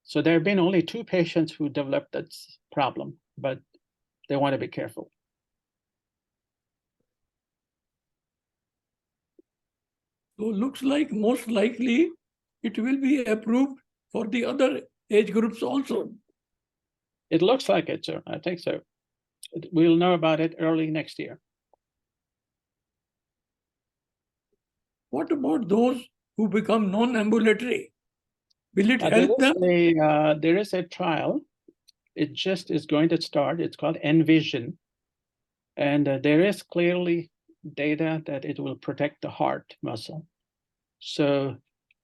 so there have been only 2 patients who developed that problem, but they want to be careful. So looks like most likely it will be approved for the other age groups also. It looks like it, sir. I think so. We'll know about it early next year. What about those who become non-ambulatory? Will it help them? There is a trial. It just is going to start. It's called Envision. And there is clearly data that it will protect the heart muscle. So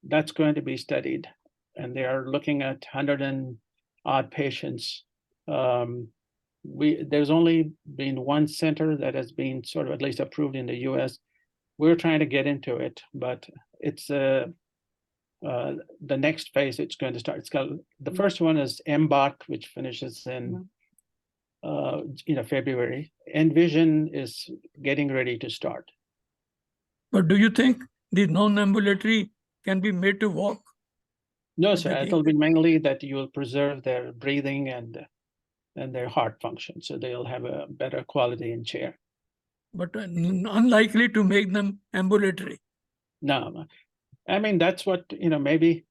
that's going to be studied. And they are looking at 100 and odd patients. There's only been one center that has been sort of at least approved in the US. We're trying to get into it, but it's the next phase it's going to start. It's got the first one is MBOT, which finishes in February. Envision is getting ready to start. But do you think the non-ambulatory can be made to walk? No, sir. It'll be mainly that you will preserve their breathing and their heart function, so they'll have a better quality in chair. But unlikely to make them ambulatory. No, I mean, that's what, maybe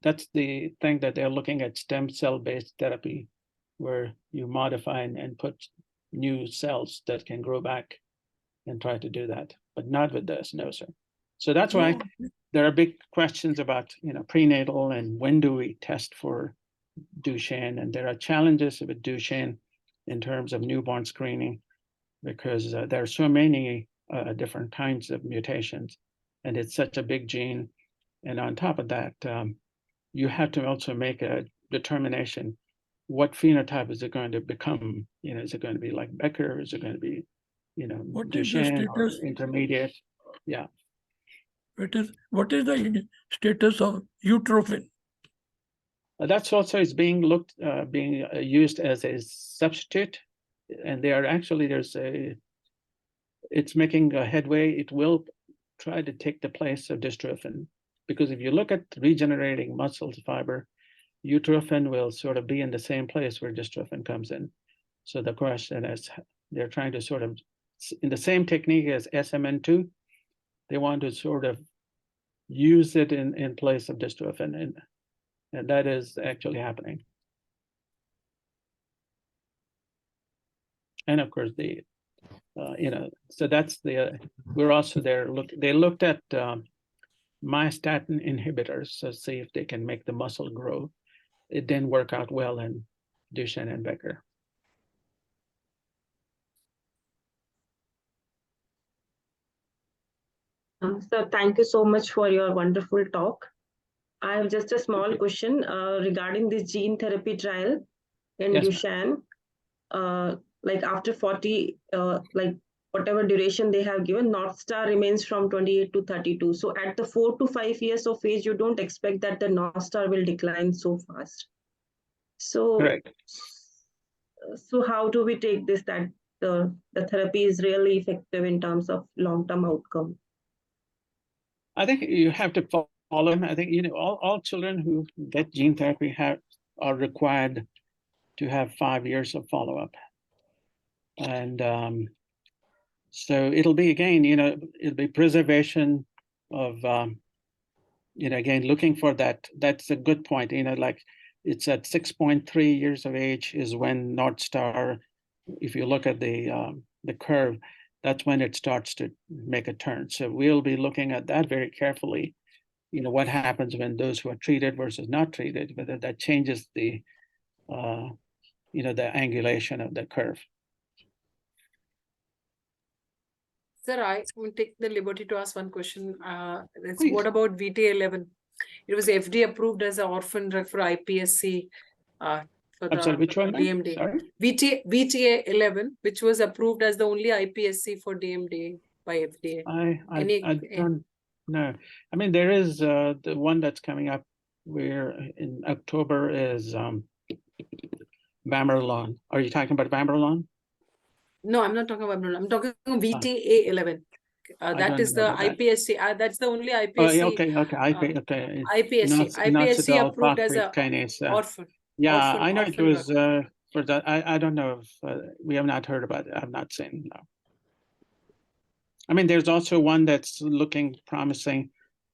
that's the thing that they're looking at, stem cell-based therapy, where you modify and put new cells that can grow back and try to do that, but not with this, no, sir. So that's why there are big questions about, prenatal and when do we test for Duchenne, and there are challenges with Duchenne in terms of newborn screening, because there are so many different kinds of mutations, and it's such a big gene. And on top of that, you have to also make a determination, what phenotype is it going to become? Is it going to be like Becker? Is it going to be, Duchenne or intermediate? Yeah. What is the status of utrophin? That's also is being used as a substitute, and it's making a headway. It will try to take the place of dystrophin, because if you look at regenerating muscle fiber, utrophin will sort of be in the same place where dystrophin comes in. So the question is, they're trying to sort of, in the same technique as SMN2, They want to sort of use it in place of dystrophin, and that is actually happening. And of course, so that's we're also there. They looked at myostatin inhibitors to see if they can make the muscle grow. It didn't work out well in Duchenne and Becker. So thank you so much for your wonderful talk. I have just a small question regarding this gene therapy trial in Yes, Duchenne. Like after 40, like whatever duration they have given, North Star remains from 28 to 32. So at the 4 to 5 years of age, you don't expect that the North Star will decline so fast. So, correct. so how do we take this that the therapy is really effective in terms of long-term outcome? I think you have to follow them. I think all children who get gene therapy are required to have 5 years of follow-up, and so it'll be again, it'll be preservation of, again looking for that. That's a good point. Like it's at 6.3 years of age is when North Star. If you look at the curve, that's when it starts to make a turn. So we'll be looking at that very carefully. What happens when those who are treated versus not treated, whether that changes the angulation of the curve. Sir, I will take the liberty to ask one question. Please. What about VTA11? It was FDA approved as an orphan drug for IPSC. For I'm sorry, which one? DMD. Sorry? VTA11, which was approved as the only IPSC for DMD by FDA. I don't know. I mean, there is the one that's coming up where in October is Vamorolone. Are you talking about Vamorolone? No, I'm not talking about. I'm talking about VTA11. That is the IPSC. That's the only IPSC. Oh, yeah, okay. IPSC. IPSC Inositol approved as phosphate a kinase. orphan. Yeah, orphan, I know orphan it was drug. for that. I don't know if we have not heard about it. I've not seen. No. I mean, there's also one that's looking promising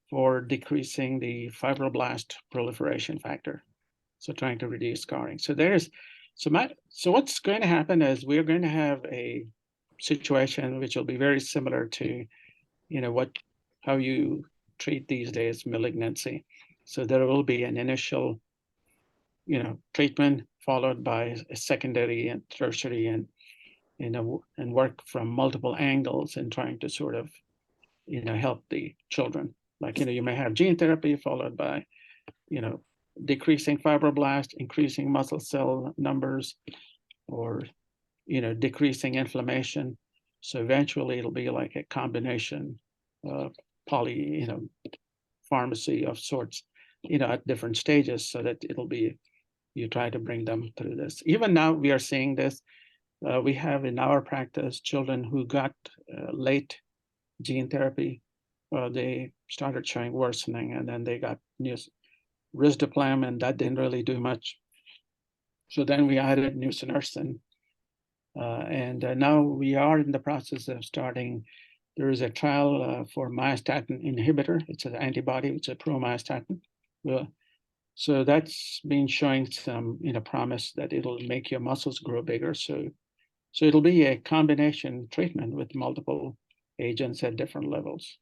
for decreasing the fibroblast proliferation factor, so trying to reduce scarring. So so what's going to happen is we're going to have a situation which will be very similar to, how you treat these days malignancy. So there will be an initial, treatment followed by a secondary and tertiary, and and work from multiple angles in trying to sort of, help the children. Like, you may have gene therapy followed by, decreasing fibroblast, increasing muscle cell numbers, or, decreasing inflammation. So eventually it'll be like a combination pharmacy of sorts, at different stages, so that it'll be, you try to bring them through this. Even now we are seeing this. We have in our practice children who got late gene therapy. They started showing worsening, and then they got risdiplam, and that didn't really do much. So then we added nusinersen. And now we are in the process of starting. There is a trial for myostatin inhibitor. It's an antibody, it's a pro-myostatin. So that's been showing some promise that it'll make your muscles grow bigger. So it'll be a combination treatment with multiple agents at different levels.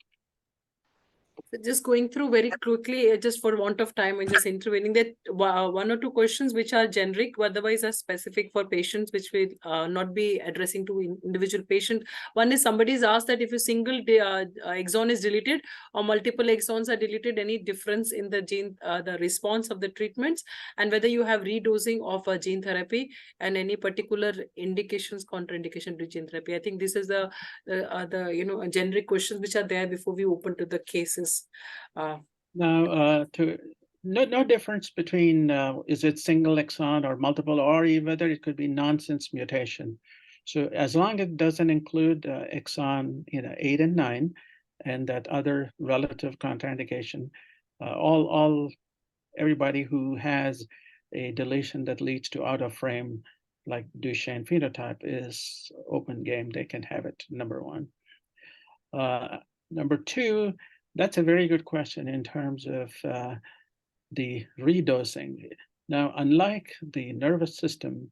So just going through very quickly, just for want of time, and just intervening that one or two questions which are generic, otherwise are specific for patients, which will not be addressing to individual patient. One is somebody's asked that if a single exon is deleted or multiple exons are deleted, any difference in the gene, the response of the treatments, and whether you have redosing of a gene therapy and any particular indications, contraindication to gene therapy. I think this is the generic questions which are there before we open to the cases. Now, no difference between is it single exon or multiple, or whether it could be nonsense mutation. So as long as it doesn't include exon 8 and 9, and that other relative contraindication, everybody who has a deletion that leads to out of frame, like Duchenne phenotype, is open game. They can have it, number one. Number two, that's a very good question in terms of the redosing. Now, unlike the nervous system,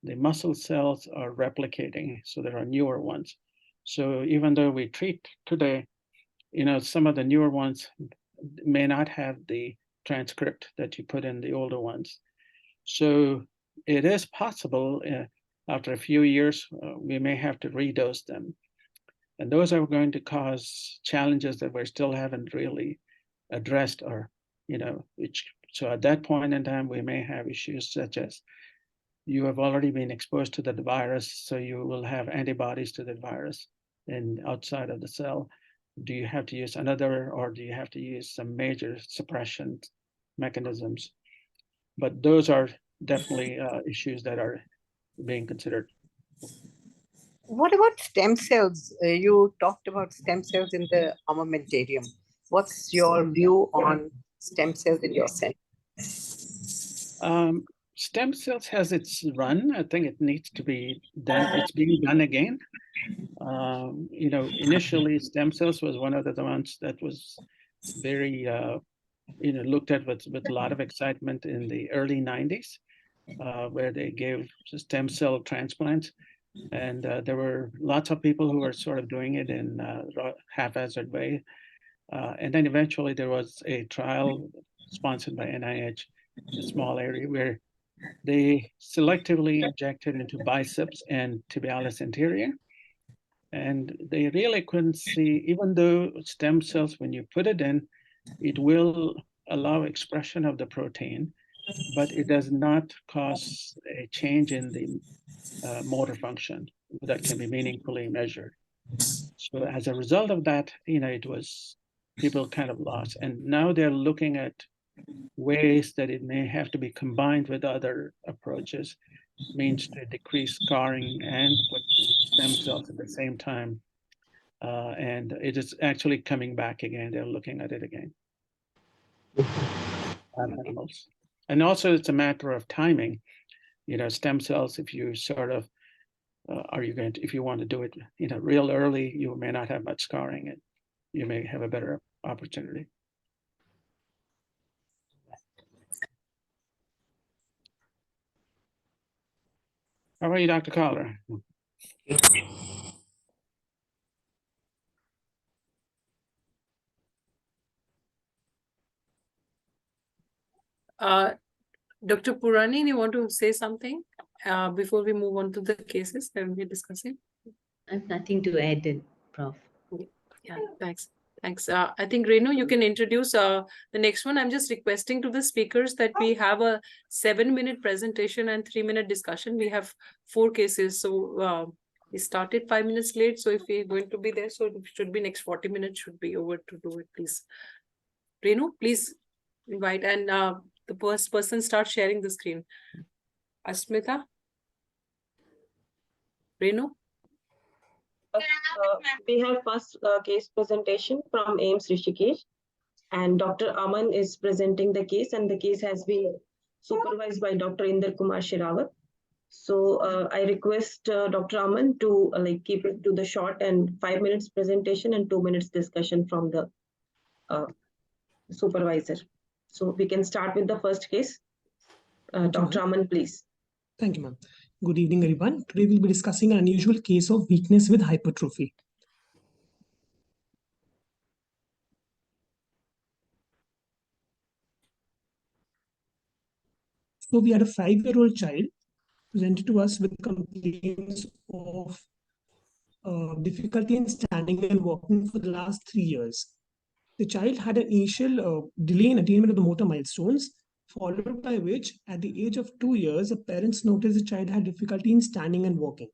the muscle cells are replicating, so there are newer ones. So even though we treat today, some of the newer ones may not have the transcript that you put in the older ones. So it is possible after a few years, we may have to redose them. And those are going to cause challenges that we still haven't really addressed or, so at that point in time, we may have issues such as you have already been exposed to the virus, so you will have antibodies to the virus and outside of the cell. Do you have to use another, or do you have to use some major suppression mechanisms? But those are definitely issues that are being considered. What about stem cells? You talked about stem cells in the armamentarium. What's your view on stem cells in your center? Stem cells has its run. I think it needs to be done. It's being done again. Initially stem cells was one of the ones that was very, looked at with a lot of excitement in the early 90s, where they gave stem cell transplants. And there were lots of people who were sort of doing it in a haphazard way. And then eventually there was a trial sponsored by NIH, a small area where they selectively injected into biceps and tibialis anterior. And they really couldn't see, even though stem cells, when you put it in, it will allow expression of the protein, but it does not cause a change in the motor function that can be meaningfully measured. So as a result of that, it was people kind of lost. And now they're looking at ways that it may have to be combined with other approaches, means to decrease scarring and put stem cells at the same time. And it is actually coming back again. They're looking at it again. Animals. And also it's a matter of timing. Stem cells, if you sort of, if you want to do it, real early, you may not have much scarring and you may have a better opportunity. How are you, Dr. Collar? Dr. Purani, you want to say something before we move on to the cases that we're discussing? I have nothing to add, Prof. Yeah, thanks. Thanks. I think, Renu, you can introduce the next one. I'm just requesting to the speakers that we have a 7-minute presentation and 3-minute discussion. We have 4 cases. So we started 5 minutes late. So if we're going to be there, so it should be next 40 minutes should be over to do it, please. Renu, please invite. And the first person start sharing the screen. Asmita? Renu? We have first case presentation from AIMS Rishikesh, and Dr. Aman is presenting the case, and the case has been supervised by Dr. Inder Kumar Shirawat. So I request Dr. Aman to keep it to the short and 5 minutes presentation and 2 minutes discussion from the supervisor. So we can start with the first case. Dr. Aman, please. Thank you, ma'am. Good evening, everyone. Today we'll be discussing an unusual case of weakness with hypertrophy. So we had a 5-year-old child presented to us with complaints of difficulty in standing and walking for the last 3 years. The child had an initial delay in attainment of the motor milestones, followed by which, at the age of 2 years, the parents noticed the child had difficulty in standing and walking.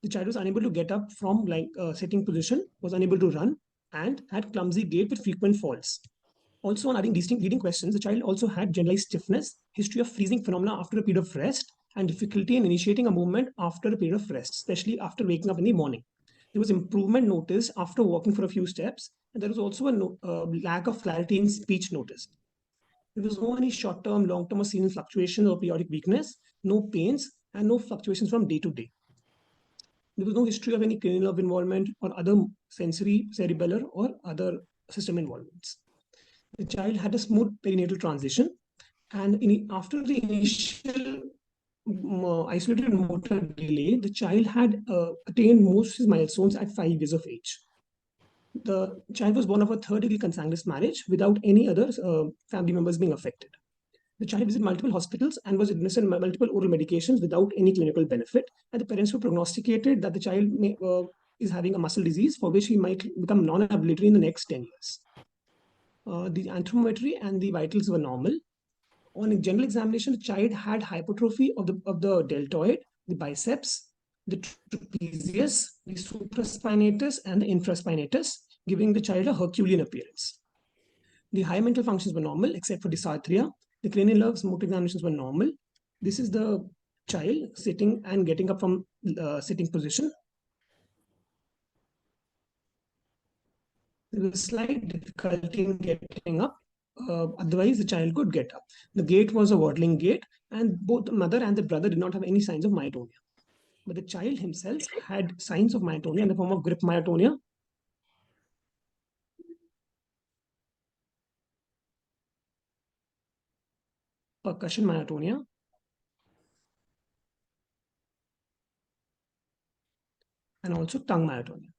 The child was unable to get up from sitting position, was unable to run, and had clumsy gait with frequent falls. Also, on adding distinct leading questions, the child also had generalized stiffness, history of freezing phenomena after a period of rest, and difficulty in initiating a movement after a period of rest, especially after waking up in the morning. There was improvement noticed after walking for a few steps, and there was also a lack of clarity in speech noticed. There was no any short-term, long-term, or seasonal fluctuations or periodic weakness, no pains, and no fluctuations from day to day. There was no history of any cranial nerve involvement or other sensory, cerebellar, or other system involvements. The child had a smooth perinatal transition, and after the initial isolated motor delay, the child had attained most of his milestones at 5 years of age. The child was born of a third-degree consanguineous marriage without any other family members being affected. The child visited multiple hospitals and was administered multiple oral medications without any clinical benefit. And the parents were prognosticated that the child is having a muscle disease for which he might become non-ambulatory in the next 10 years. The anthropometry and the vitals were normal. On a general examination, the child had hypertrophy of the deltoid, the biceps, the trapezius, the supraspinatus, and the infraspinatus, giving the child a Herculean appearance. The high mental functions were normal except for dysarthria. The cranial nerves motor examinations were normal. This is the child sitting and getting up from sitting position. There was slight difficulty in getting up. Otherwise, the child could get up. The gait was a waddling gait, and both the mother and the brother did not have any signs of myotonia. But the child himself had signs of myotonia in the form of grip myotonia, percussion myotonia, and also tongue myotonia.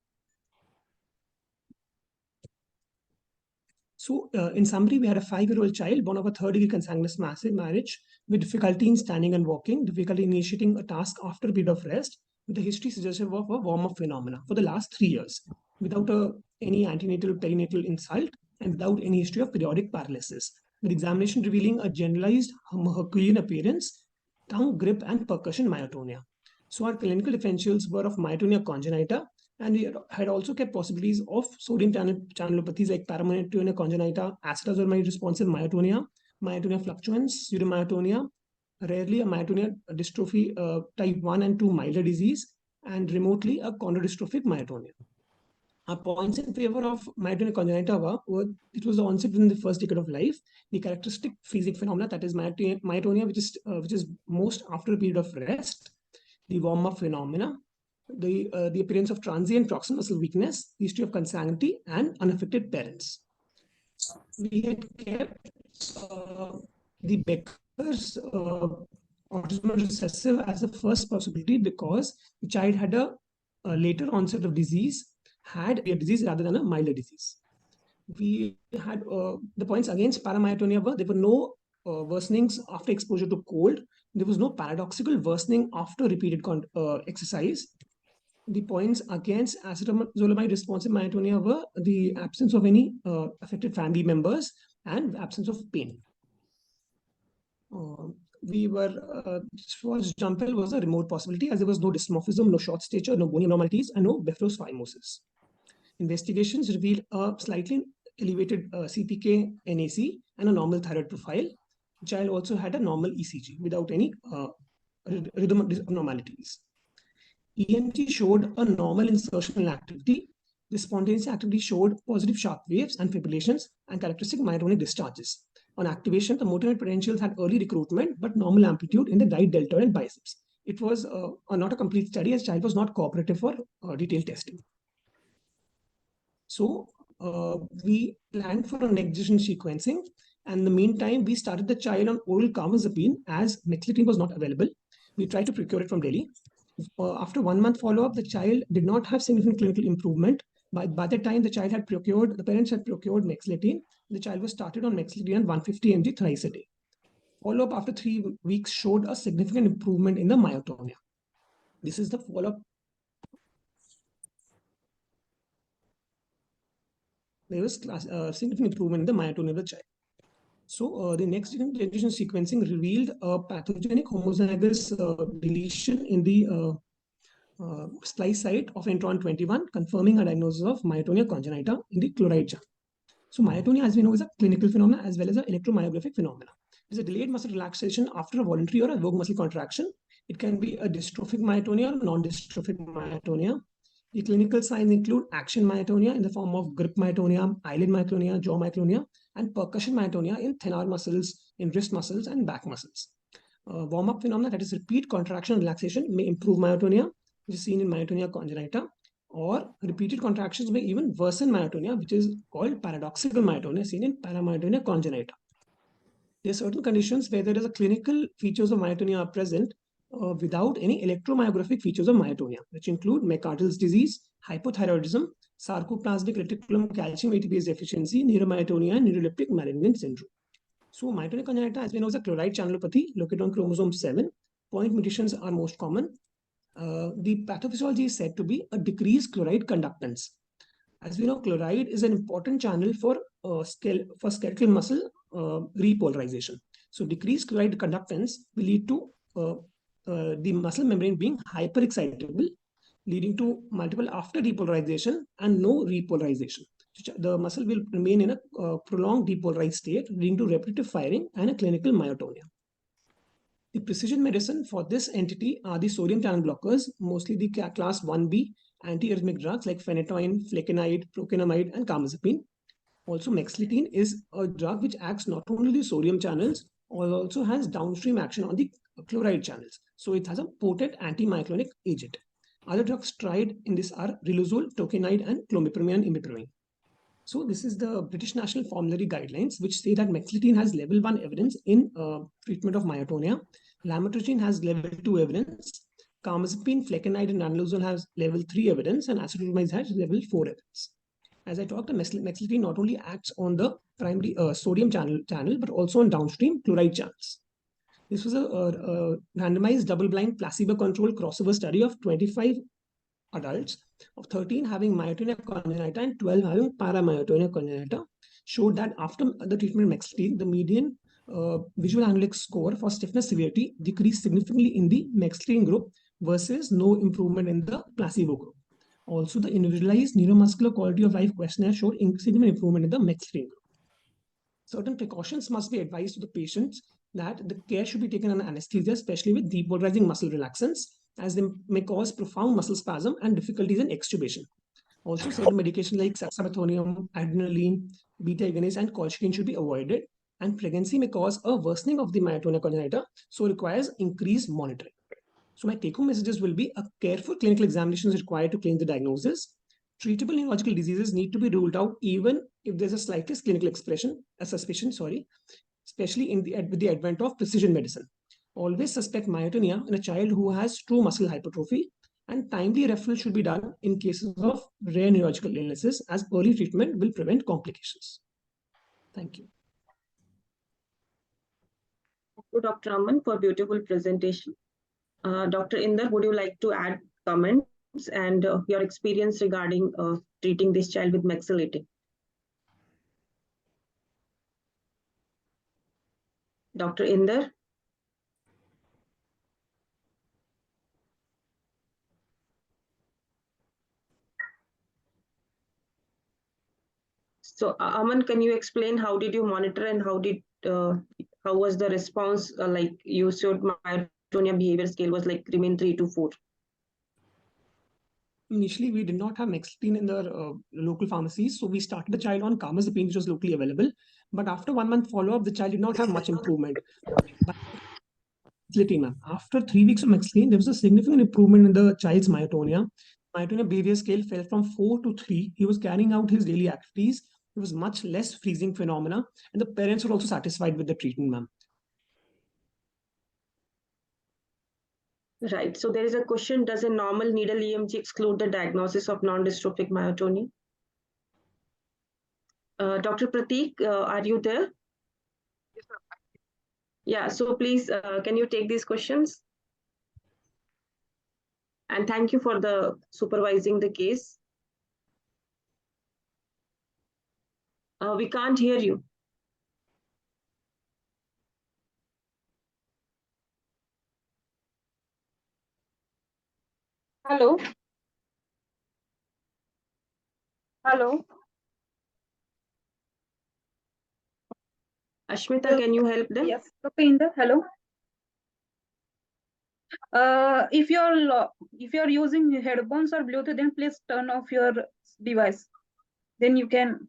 So, in summary, we had a 5-year-old child born of a third-degree consanguineous marriage with difficulty in standing and walking, difficulty initiating a task after a period of rest, with a history suggestive of a warm-up phenomena for the last 3 years, without any antenatal perinatal insult, and without any history of periodic paralysis, with examination revealing a generalized Herculean appearance, tongue, grip, and percussion myotonia. So our clinical differentials were of myotonia congenita, and we had also kept possibilities of sodium channelopathies like paramyotonia congenita, acetazolamide responsive myotonia, myotonia fluctuans, pseudomyotonia, rarely a myotonia dystrophy type 1 and 2 milder disease, and remotely a chondrodystrophic myotonia. Our points in favor of myotonia congenita were it was the onset within the first decade of life, the characteristic physic phenomena, that is myotonia which is most after a period of rest, the warm-up phenomena, the appearance of transient proximal muscle weakness, history of consanguinity, and unaffected parents. We had kept the Becker's autosomal recessive as the first possibility because the child had a later onset of disease, had a disease rather than a milder disease. We had the points against paramyotonia were there were no worsenings after exposure to cold. There was no paradoxical worsening after repeated exercise. The points against acetazolamide responsive myotonia were the absence of any affected family members and absence of pain. Jumpel was a remote possibility as there was no dysmorphism, no short stature, no bony abnormalities, and no blepharosphymosis. Investigations revealed a slightly elevated CPK NAC and a normal thyroid profile. The child also had a normal ECG without any rhythm abnormalities. EMT showed a normal insertional activity. The spontaneous activity showed positive sharp waves and fibrillations and characteristic myotonic discharges. On activation, the motor potentials had early recruitment but normal amplitude in the right deltoid and biceps. It was not a complete study as child was not cooperative for detailed testing. So we planned for a next-generation sequencing, and in the meantime, we started the child on oral carbamazepine as methylene was not available. We tried to procure it from Delhi. After 1 month follow-up, the child did not have significant clinical improvement. By the time the parents had procured mexletine, the child was started on mexletine 150 mg thrice a day. Follow-up after 3 weeks showed a significant improvement in the myotonia. This is the follow-up. There was significant improvement in the myotonia of the child. So the next generation sequencing revealed a pathogenic homozygous deletion in the splice site of intron 21, confirming a diagnosis of myotonia congenita in the chloride channel. So myotonia, as we know, is a clinical phenomenon as well as an electromyographic phenomenon. It is a delayed muscle relaxation after a voluntary or a evoked muscle contraction. It can be a dystrophic myotonia or non-dystrophic myotonia. The clinical signs include action myotonia in the form of grip myotonia, eyelid myotonia, jaw myotonia, and percussion myotonia in thin arm muscles, in wrist muscles, and back muscles. Warm-up phenomena, that is repeat contraction and relaxation, may improve myotonia. which is seen in myotonia congenita, or repeated contractions may even worsen myotonia, which is called paradoxical myotonia, seen in paramyotonia congenita. There are certain conditions where there is a clinical features of myotonia are present without any electromyographic features of myotonia, which include McArdle's disease, hypothyroidism, sarcoplasmic reticulum calcium ATPase deficiency, neuromyotonia, and neuroleptic malignant syndrome. So myotonia congenita, as we know, is a chloride channelopathy located on chromosome 7. Point mutations are most common. The pathophysiology is said to be a decreased chloride conductance. As we know, chloride is an important channel for skeletal muscle repolarization. So decreased chloride conductance will lead to the muscle membrane being hyperexcitable, leading to multiple after depolarization and no repolarization. The muscle will remain in a prolonged depolarized state, leading to repetitive firing and a clinical myotonia. The precision medicine for this entity are the sodium channel blockers, mostly the class 1B antiarrhythmic drugs like phenytoin, flecainide, procainamide, and carbamazepine. Also, mexiletine is a drug which acts not only the sodium channels, but also has downstream action on the chloride channels. So it has a potent antimyoclonic agent. Other drugs tried in this are riluzole, tocainide, and clomipramine and imipramine. So this is the British National Formulary Guidelines, which say that mexiletine has level 1 evidence in treatment of myotonia. Lamotrigine has level 2 evidence. Carbamazepine, flecainide, and ranolazole has level 3 evidence, and acetaminophen has level 4 evidence. As I talked, mexiletine not only acts on the primary sodium channel, but also on downstream chloride channels. This was a randomized double-blind placebo-controlled crossover study of 25 adults, of 13 having myotonia congenita and 12 having paramyotonia congenita, showed that after the treatment of mexiletine, the median visual analytic score for stiffness severity decreased significantly in the mexiletine group versus no improvement in the placebo group. Also, the individualized neuromuscular quality of life questionnaire showed significant improvement in the mexiletine group. Certain precautions must be advised to the patients that the care should be taken under anesthesia, especially with depolarizing muscle relaxants, as they may cause profound muscle spasm and difficulties in extubation. Also, certain medications like saxapathonium, adrenaline, beta-agonist, and colchicine should be avoided. And pregnancy may cause a worsening of the myotonia congenita, so requires increased monitoring. So my take-home messages will be a careful clinical examination is required to claim the diagnosis. Treatable neurological diseases need to be ruled out even if there's a slightest clinical suspicion, especially with the advent of precision medicine. Always suspect myotonia in a child who has true muscle hypertrophy, and timely referral should be done in cases of rare neurological illnesses, as early treatment will prevent complications. Thank you. Thank you, Dr. Aman, for beautiful presentation. Dr. Inder, would you like to add comments and your experience regarding treating this child with mexiletine? Dr. Inder? So, Aman, can you explain how did you monitor and how was the response? Like you showed myotonia behavior scale was like remain 3 to 4. Initially, we did not have mexiletine in the local pharmacies, so we started the child on carbamazepine, which was locally available. But after 1 month follow-up, the child did not have much improvement. After 3 weeks of mexiletine, there was a significant improvement in the child's myotonia. Myotonia behavior scale fell from 4 to 3. He was carrying out his daily activities. There was much less freezing phenomena, and the parents were also satisfied with the treatment, ma'am. Right. So there is a question, does a normal needle EMG exclude the diagnosis of non-dystrophic myotonia? Dr. Prateek, are you there? Yes, sir. Yeah, so please, can you take these questions? And thank you for the supervising the case. We can't hear you. Hello. Hello. Ashmita, can you help them? Yes, Dr. Inder, hello. If you're using headphones or Bluetooth, then please turn off your device. Then you can.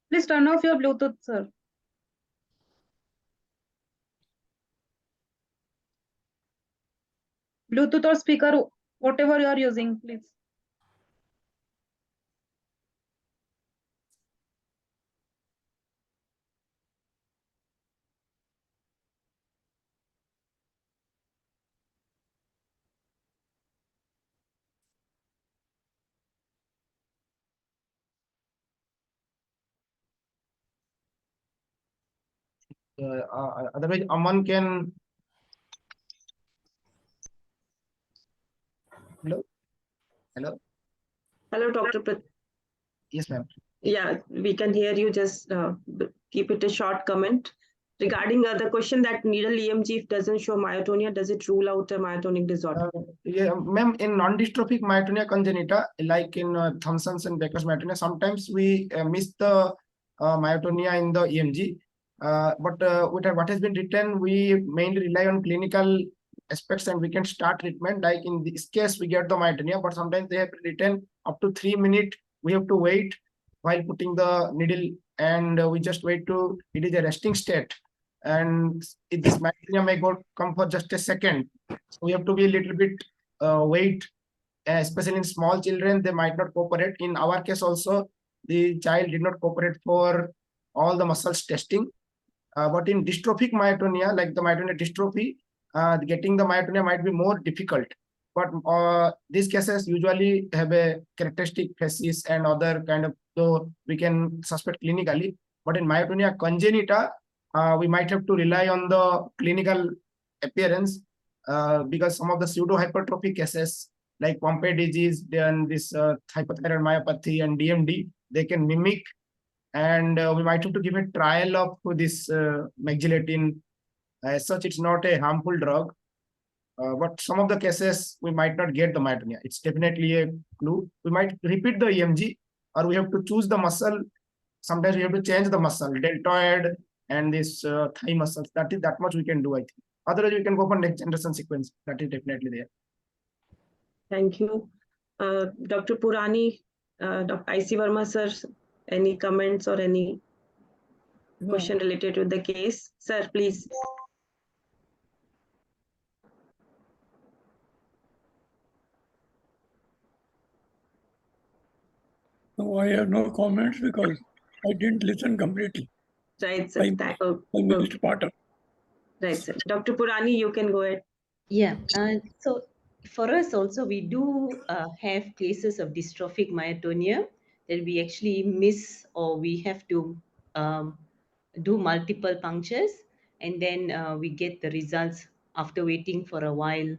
Please turn off your Bluetooth, sir. Bluetooth or speaker, whatever you are using, please. Otherwise, Aman can. Hello. Hello. Hello, Dr. Yes, ma'am. Yeah, we can hear you. Just keep it a short comment. Regarding the question that needle EMG doesn't show myotonia, does it rule out a myotonic disorder? Yeah, ma'am, in non-dystrophic myotonia congenita, like in Thomson's and Becker's myotonia, sometimes we miss the myotonia in the EMG. But with what has been written, we mainly rely on clinical aspects and we can start treatment. Like in this case, we get the myotonia, but sometimes they have written up to 3 minutes. We have to wait while putting the needle, and we just wait to, it is a resting state. And if this myotonia may come for just a second. So we have to be a little bit wait, especially in small children, they might not cooperate. In our case also, the child did not cooperate for all the muscles testing. But in dystrophic myotonia, like the myotonia dystrophy, getting the myotonia might be more difficult. But these cases usually have a characteristic phases and other kind of, so we can suspect clinically. But in myotonia congenita, we might have to rely on the clinical appearance, because some of the pseudo hypertrophic cases like Pompe disease, then this hypothyroid myopathy and DMD, they can mimic, and we might have to give a trial of this mexilatin. As such, it's not a harmful drug, but some of the cases we might not get the myotonia. It's definitely a clue. We might repeat the EMG, or we have to choose the muscle. Sometimes we have to change the muscle, deltoid and this thigh muscles. That is that much we can do, I think. Otherwise, we can go for next generation sequence. That is definitely there. Thank you. Dr. Purani, Dr. I.C. Verma, sir, any comments or any question related to the case? Sir, please. No, I have no comments because I didn't listen completely. Right, sir. I missed part of. Right, sir. Dr. Purani, you can go ahead. Yeah, so for us also, we do have cases of dystrophic myotonia that we actually miss, or we have to do multiple punctures, and then we get the results after waiting for a while.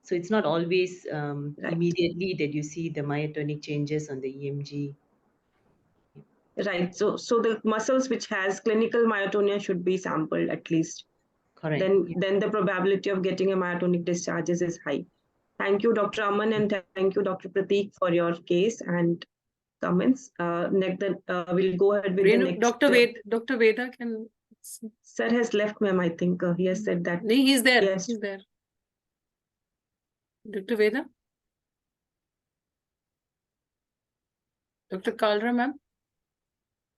So it's not always immediately that you see the myotonic changes on the EMG. Right. So the muscles which has clinical myotonia should be sampled at least. Correct. Then the probability of getting a myotonic discharges is high. Thank you, Dr. Aman, and thank you, Dr. Prateek, for your case and comments. Next, we'll go ahead with the next. Dr. Veda can. Sir has left, ma'am. I think he has said that. No, he's there. Yes. He's there. Dr. Veda? Dr. Kalra, ma'am?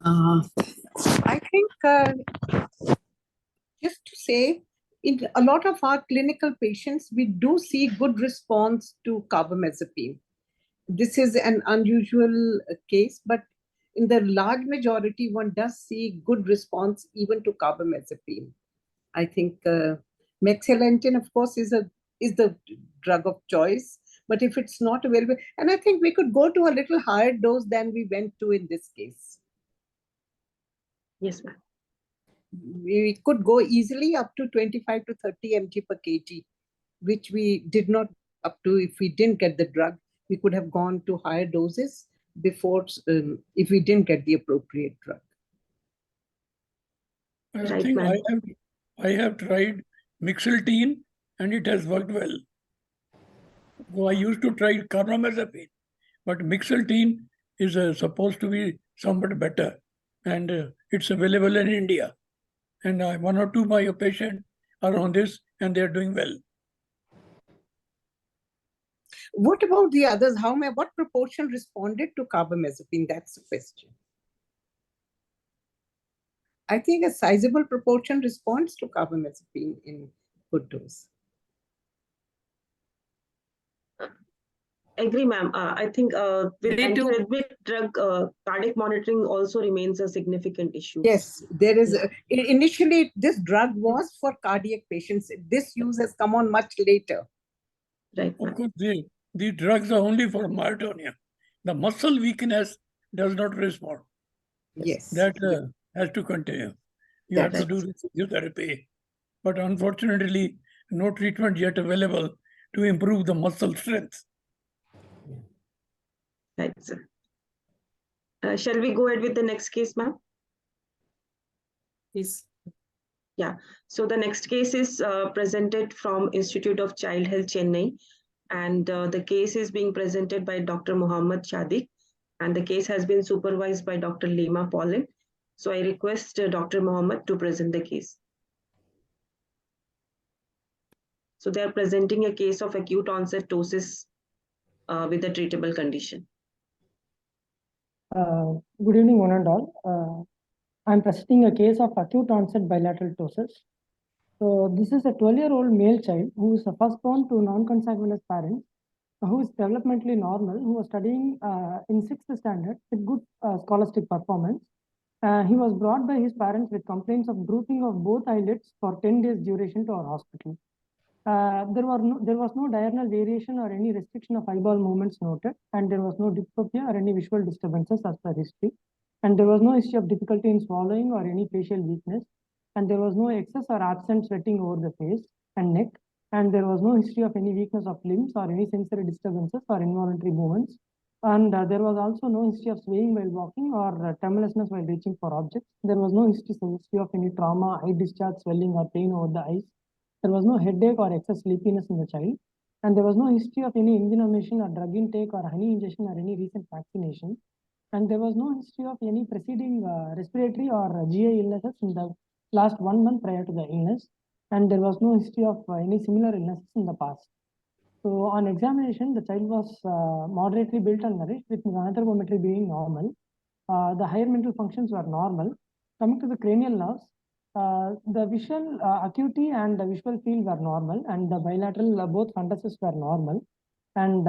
I think just to say, in a lot of our clinical patients, we do see good response to carbamazepine. This is an unusual case, but in the large majority, one does see good response even to carbamazepine. I think mexilentin, of course, is the drug of choice. But if it's not available, and I think we could go to a little higher dose than we went to in this case. Yes, ma'am. We could go easily up to 25 to 30 mg per kg, which we did not up to. If we didn't get the drug, we could have gone to higher doses before if we didn't get the appropriate drug. I think I have tried mexiletine and it has worked well. So I used to try carbamazepine, but mexiletine is supposed to be somewhat better, and it's available in India. And one or two of my patients are on this, and they are doing well. What about the others? What proportion responded to carbamazepine? That's the question. I think a sizable proportion responds to carbamazepine in good dose. Agree, ma'am. I think with They do. antiarrhythmic drug, cardiac monitoring also remains a significant issue. Yes, there is. Yeah. Initially, this drug was for cardiac patients. This use has come on much later. Right, Of ma'am. course, the drugs are only for myotonia. The muscle weakness does not respond. Yes. That has to continue. You have to do the physiotherapy. But unfortunately, no treatment yet available to improve the muscle strength. Right, sir. Shall we go ahead with the next case, ma'am? Yes. Yeah. So the next case is presented from Institute of Child Health, Chennai. And the case is being presented by Dr. Muhammad Shadiq. And the case has been supervised by Dr. Lima Paulin. So I request Dr. Muhammad to present the case. So they are presenting a case of acute onset ptosis with a treatable condition. Good evening, one and all. I'm presenting a case of acute onset bilateral ptosis. So this is a 12-year-old male child who is first born to non-consanguineous parents, who is developmentally normal, who was studying in 6th standard with good scholastic performance. He was brought by his parents with complaints of drooping of both eyelids for 10 days duration to our hospital. There was no diurnal variation or any restriction of eyeball movements noted, and there was no diplopia or any visual disturbances as per history. And there was no history of difficulty in swallowing or any facial weakness. And there was no excess or absent sweating over the face and neck. And there was no history of any weakness of limbs or any sensory disturbances or involuntary movements. And there was also no history of swaying while walking or tremulousness while reaching for objects. There was no history of any trauma, eye discharge, swelling, or pain over the eyes. There was no headache or excess sleepiness in the child. And there was no history of any ingestion or drug intake or honey ingestion or any recent vaccination. And there was no history of any preceding respiratory or GI illnesses in the last 1 month prior to the illness. And there was no history of any similar illnesses in the past. So on examination, the child was moderately built and nourished, with anthropometry being normal. The higher mental functions were normal. Coming to the cranial nerves, the visual acuity and the visual field were normal, and the bilateral both funduses were normal. And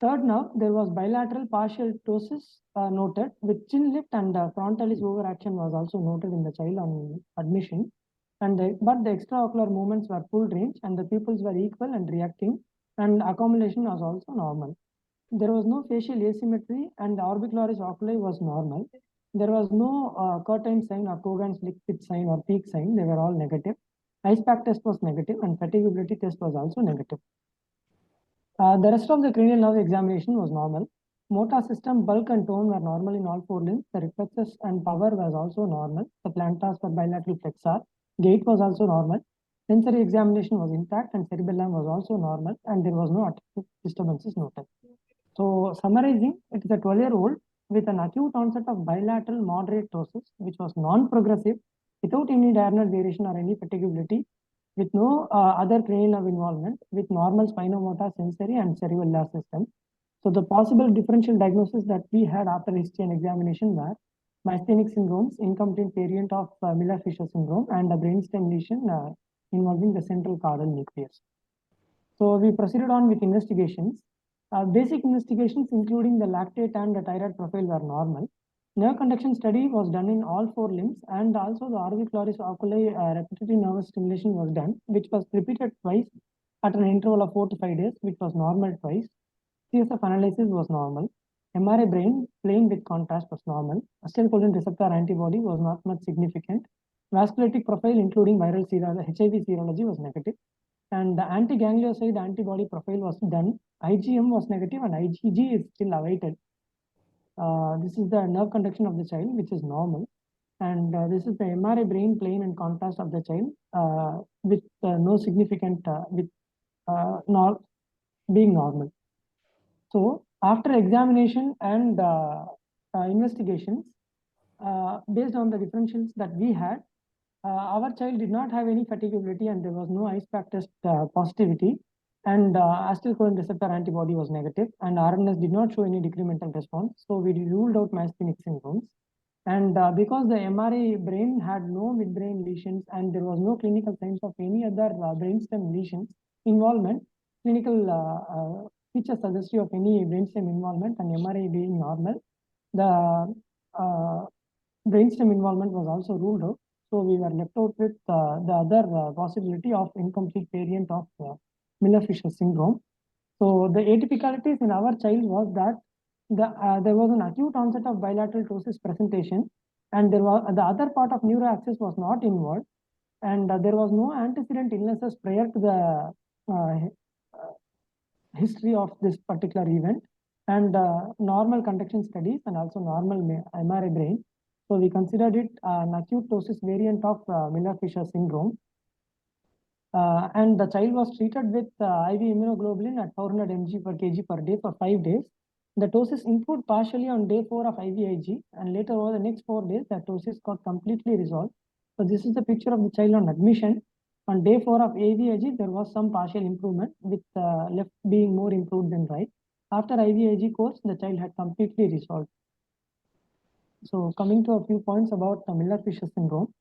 third nerve, there was bilateral partial ptosis noted, with chin lift and frontalis overaction was also noted in the child on admission. And but the extraocular movements were full range, and the pupils were equal and reacting, and accumulation was also normal. There was no facial asymmetry, and the orbicularis oculi was normal. There was no curtain sign or Cogan's liquid sign or peak sign. They were all negative. IcePac test was negative, and fatigability test was also negative. The rest of the cranial nerve examination was normal. Motor system, bulk and tone were normal in all 4 limbs. The reflexes and power was also normal. The plantars were bilateral flexor. Gait was also normal. Sensory examination was intact, and cerebellum was also normal, and there was no artificial disturbances noted. So summarizing, it is a 12-year-old with an acute onset of bilateral moderate ptosis, which was non-progressive, without any diurnal variation or any fatigability, with no other cranial nerve involvement, with normal spinomotor, sensory, and cerebellar system. So the possible differential diagnosis that we had after history and examination were myasthenic syndromes, incomplete variant of Miller-Fisher syndrome, and a brainstem lesion involving the central caudal nucleus. So we proceeded on with investigations. Basic investigations, including the lactate and the thyroid profile, were normal. Nerve conduction study was done in all 4 limbs, and also the orbicularis oculi repetitive nervous stimulation was done, which was repeated twice at an interval of 4 to 5 days, which was normal twice. CSF analysis was normal. MRI brain plain with contrast was normal. Acetylcholine receptor antibody was not much significant. Vasculitic profile, including viral serology, HIV serology, was negative. And the anti-ganglioside antibody profile was done. IgM was negative, and IgG is still awaited. This is the nerve conduction of the child, which is normal. And this is the MRI brain plane and contrast of the child with no significant, not being normal. So after examination and investigations, based on the differentials that we had, our child did not have any fatigability, and there was no IcePac test positivity, and acetylcholine receptor antibody was negative, and RNS did not show any decremental response. So we ruled out myasthenic syndromes. And because the MRI brain had no midbrain lesions, and there was no clinical signs of any other brainstem lesions involvement, clinical features suggestive of any brainstem involvement and MRI being normal. The brainstem involvement was also ruled out. So we were left out with the other possibility of incomplete variant of Miller-Fisher syndrome. So the atypicalities in our child was that there was an acute onset of bilateral ptosis presentation, and there was the other part of neuroaxis was not involved, and there was no antecedent illnesses prior to the history of this particular event, and normal conduction studies and also normal MRI brain. So we considered it an acute ptosis variant of Miller-Fisher syndrome. And the child was treated with IV immunoglobulin at 400 mg per kg per day for 5 days. The ptosis improved partially on day 4 of IVIG, and later over the next 4 days, the ptosis got completely resolved. So this is the picture of the child on admission. On day 4 of IVIG, there was some partial improvement, with left being more improved than right. After IVIG course, the child had completely resolved. So coming to a few points about Miller-Fisher syndrome.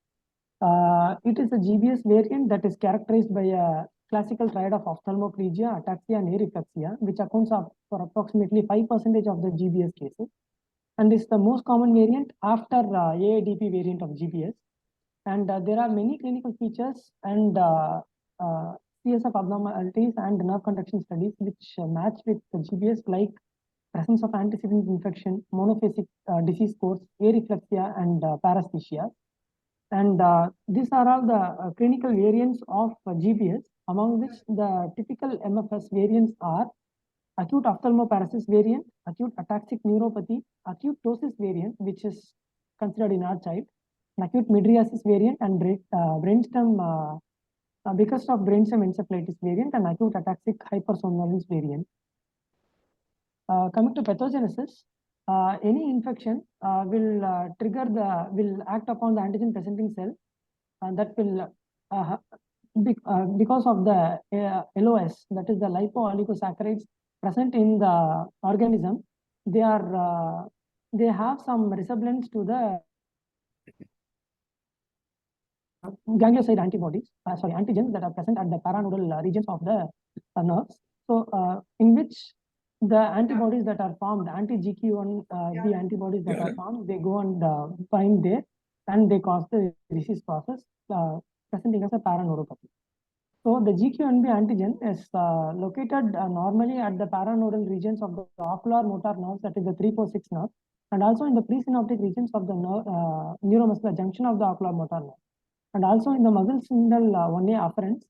It is a GBS variant that is characterized by a classical triad of ophthalmoplegia, ataxia, and areflexia, which accounts for approximately 5% of the GBS cases, and is the most common variant after AADP variant of GBS. And there are many clinical features and CSF abnormalities and nerve conduction studies which match with the GBS, like presence of antecedent infection, monophasic disease course, areflexia, and paresthesia. And these are all the clinical variants of GBS, among which the typical MFS variants are acute ophthalmoparesis variant, acute ataxic neuropathy, acute ptosis variant, which is considered in our child, acute mydriasis variant, and brainstem because of brainstem encephalitis variant, and acute ataxic hypersomnolence variant. Coming to pathogenesis, any infection will act upon the antigen presenting cell, and that will because of the LOS, that is the lipooligosaccharides present in the organism, they have some resemblance to the ganglioside antibodies, antigens that are present at the paranodal regions of the nerves. So in which the antibodies that are formed, anti-GQ1B antibodies that are formed, they go and bind there, and they cause the disease process, presenting as a paraneuropathy. So the GQ1B antigen is located normally at the paranodal regions of the ocular motor nerves, that is the 3-4-6 nerve, and also in the presynaptic regions of the neuromuscular junction of the ocular motor nerve, and also in the muscle spindle 1A afferents.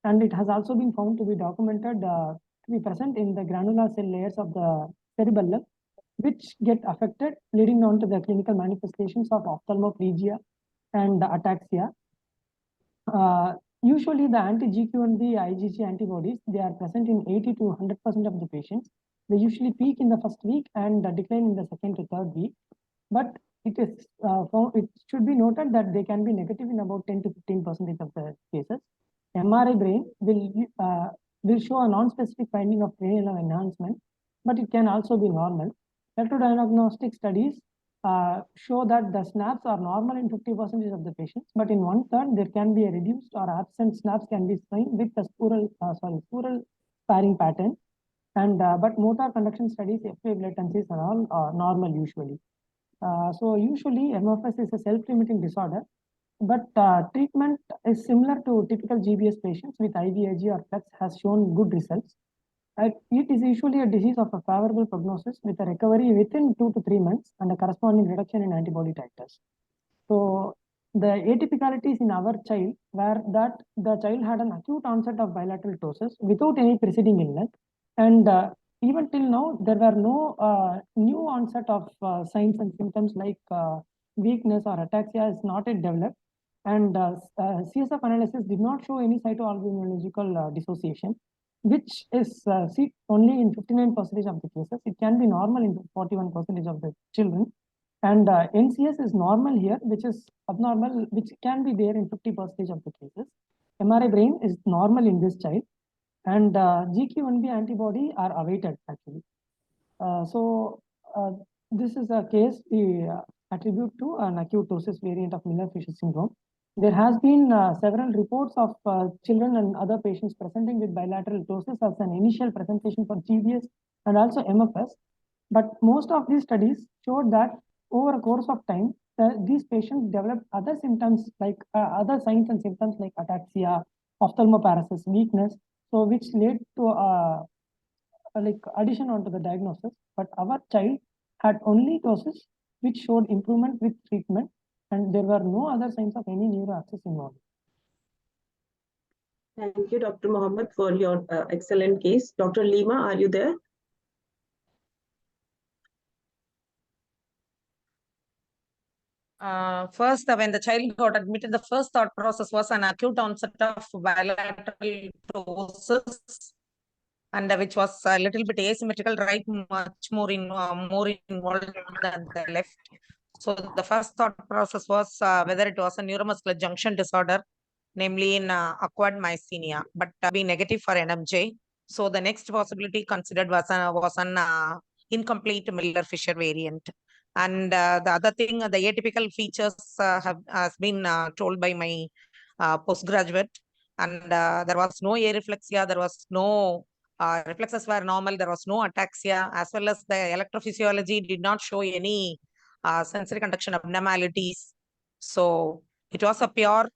And it has also been found to be documented to be present in the granular cell layers of the cerebellum, which get affected, leading on to the clinical manifestations of ophthalmoplegia and ataxia. Usually the anti-GQ1B IgG antibodies, they are present in 80 to 100% of the patients. They usually peak in the first week and decline in the second to third week. But it should be noted that they can be negative in about 10 to 15% of the cases. MRI brain will show a non-specific finding of cranial enhancement, but it can also be normal. Electrodiagnostic studies show that the snaps are normal in 50% of the patients, but in 1/3 there can be a reduced or absent snaps can be seen with the spiral sparing pattern. And but motor conduction studies, F-wave latencies are all normal usually. So usually MFS is a self-limiting disorder, but treatment is similar to typical GBS patients with IVIG or FLEX has shown good results. It is usually a disease of a favorable prognosis with a recovery within 2 to 3 months and a corresponding reduction in antibody titers. So the atypicalities in our child were that the child had an acute onset of bilateral ptosis without any preceding illness, and even till now there were no new onset of signs and symptoms like weakness or ataxia is not yet developed, and CSF analysis did not show any cytoalbuminological dissociation, which is seen only in 59% of the cases. It can be normal in 41% of the children. And NCS is normal here, which is abnormal, which can be there in 50% of the cases. MRI brain is normal in this child. And GQ1B antibody are awaited actually. This is a case we attribute to an acute ptosis variant of Miller-Fisher syndrome. There has been several reports of children and other patients presenting with bilateral ptosis as an initial presentation for GBS and also MFS. But most of these studies showed that over a course of time, these patients developed other symptoms like other signs and symptoms like ataxia, ophthalmoparesis, weakness, so which led to like addition onto the diagnosis. But our child had only ptosis which showed improvement with treatment, and there were no other signs of any neuroaxis involved. Thank you, Dr. Mohammed, for your excellent case. Dr. Lima, are you there? First, when the child got admitted, the first thought process was an acute onset of bilateral ptosis, and which was a little bit asymmetrical, right? Much more involved than the left. So the first thought process was whether it was a neuromuscular junction disorder, namely in acquired myasthenia, but being negative for NMJ. So the next possibility considered was an incomplete Miller-Fisher variant. And the other thing, the atypical features has been told by my postgraduate, and there was no areflexia, there was no reflexes were normal, there was no ataxia, as well as the electrophysiology did not show any sensory conduction abnormalities. So it was a pure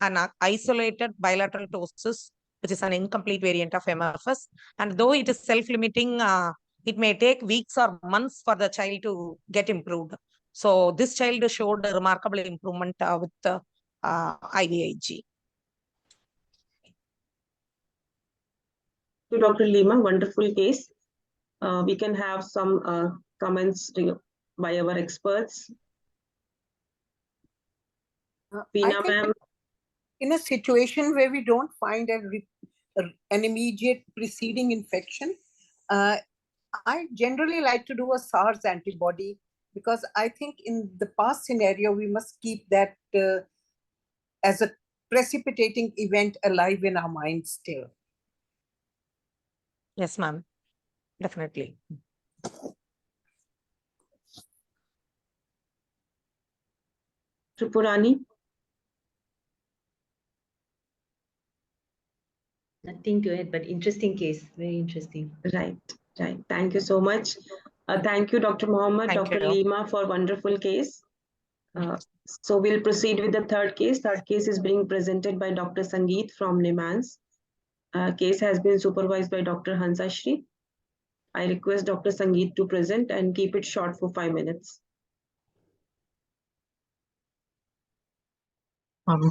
and isolated bilateral ptosis, which is an incomplete variant of MFS. And though it is self-limiting, it may take weeks or months for the child to get improved. So this child showed a remarkable improvement with IVIG. Dr. Lima, wonderful case. We can have some comments by our experts. Veena, ma'am. In a situation where we don't find an immediate preceding infection, I generally like to do a SARS antibody, because I think in the past scenario, we must keep that as a precipitating event alive in our minds still. Yes, ma'am. Definitely. Tripurani? Nothing to add, but interesting case. Very interesting. Right. Thank you so much. Thank you, Dr. Mohammed, Dr. Lima, for wonderful case. So we'll proceed with the third case. Third case is being presented by Dr. Sangeet from Nimans. Case has been supervised by Dr. Hansashri. I request Dr. Sangeet to present and keep it short for 5 minutes.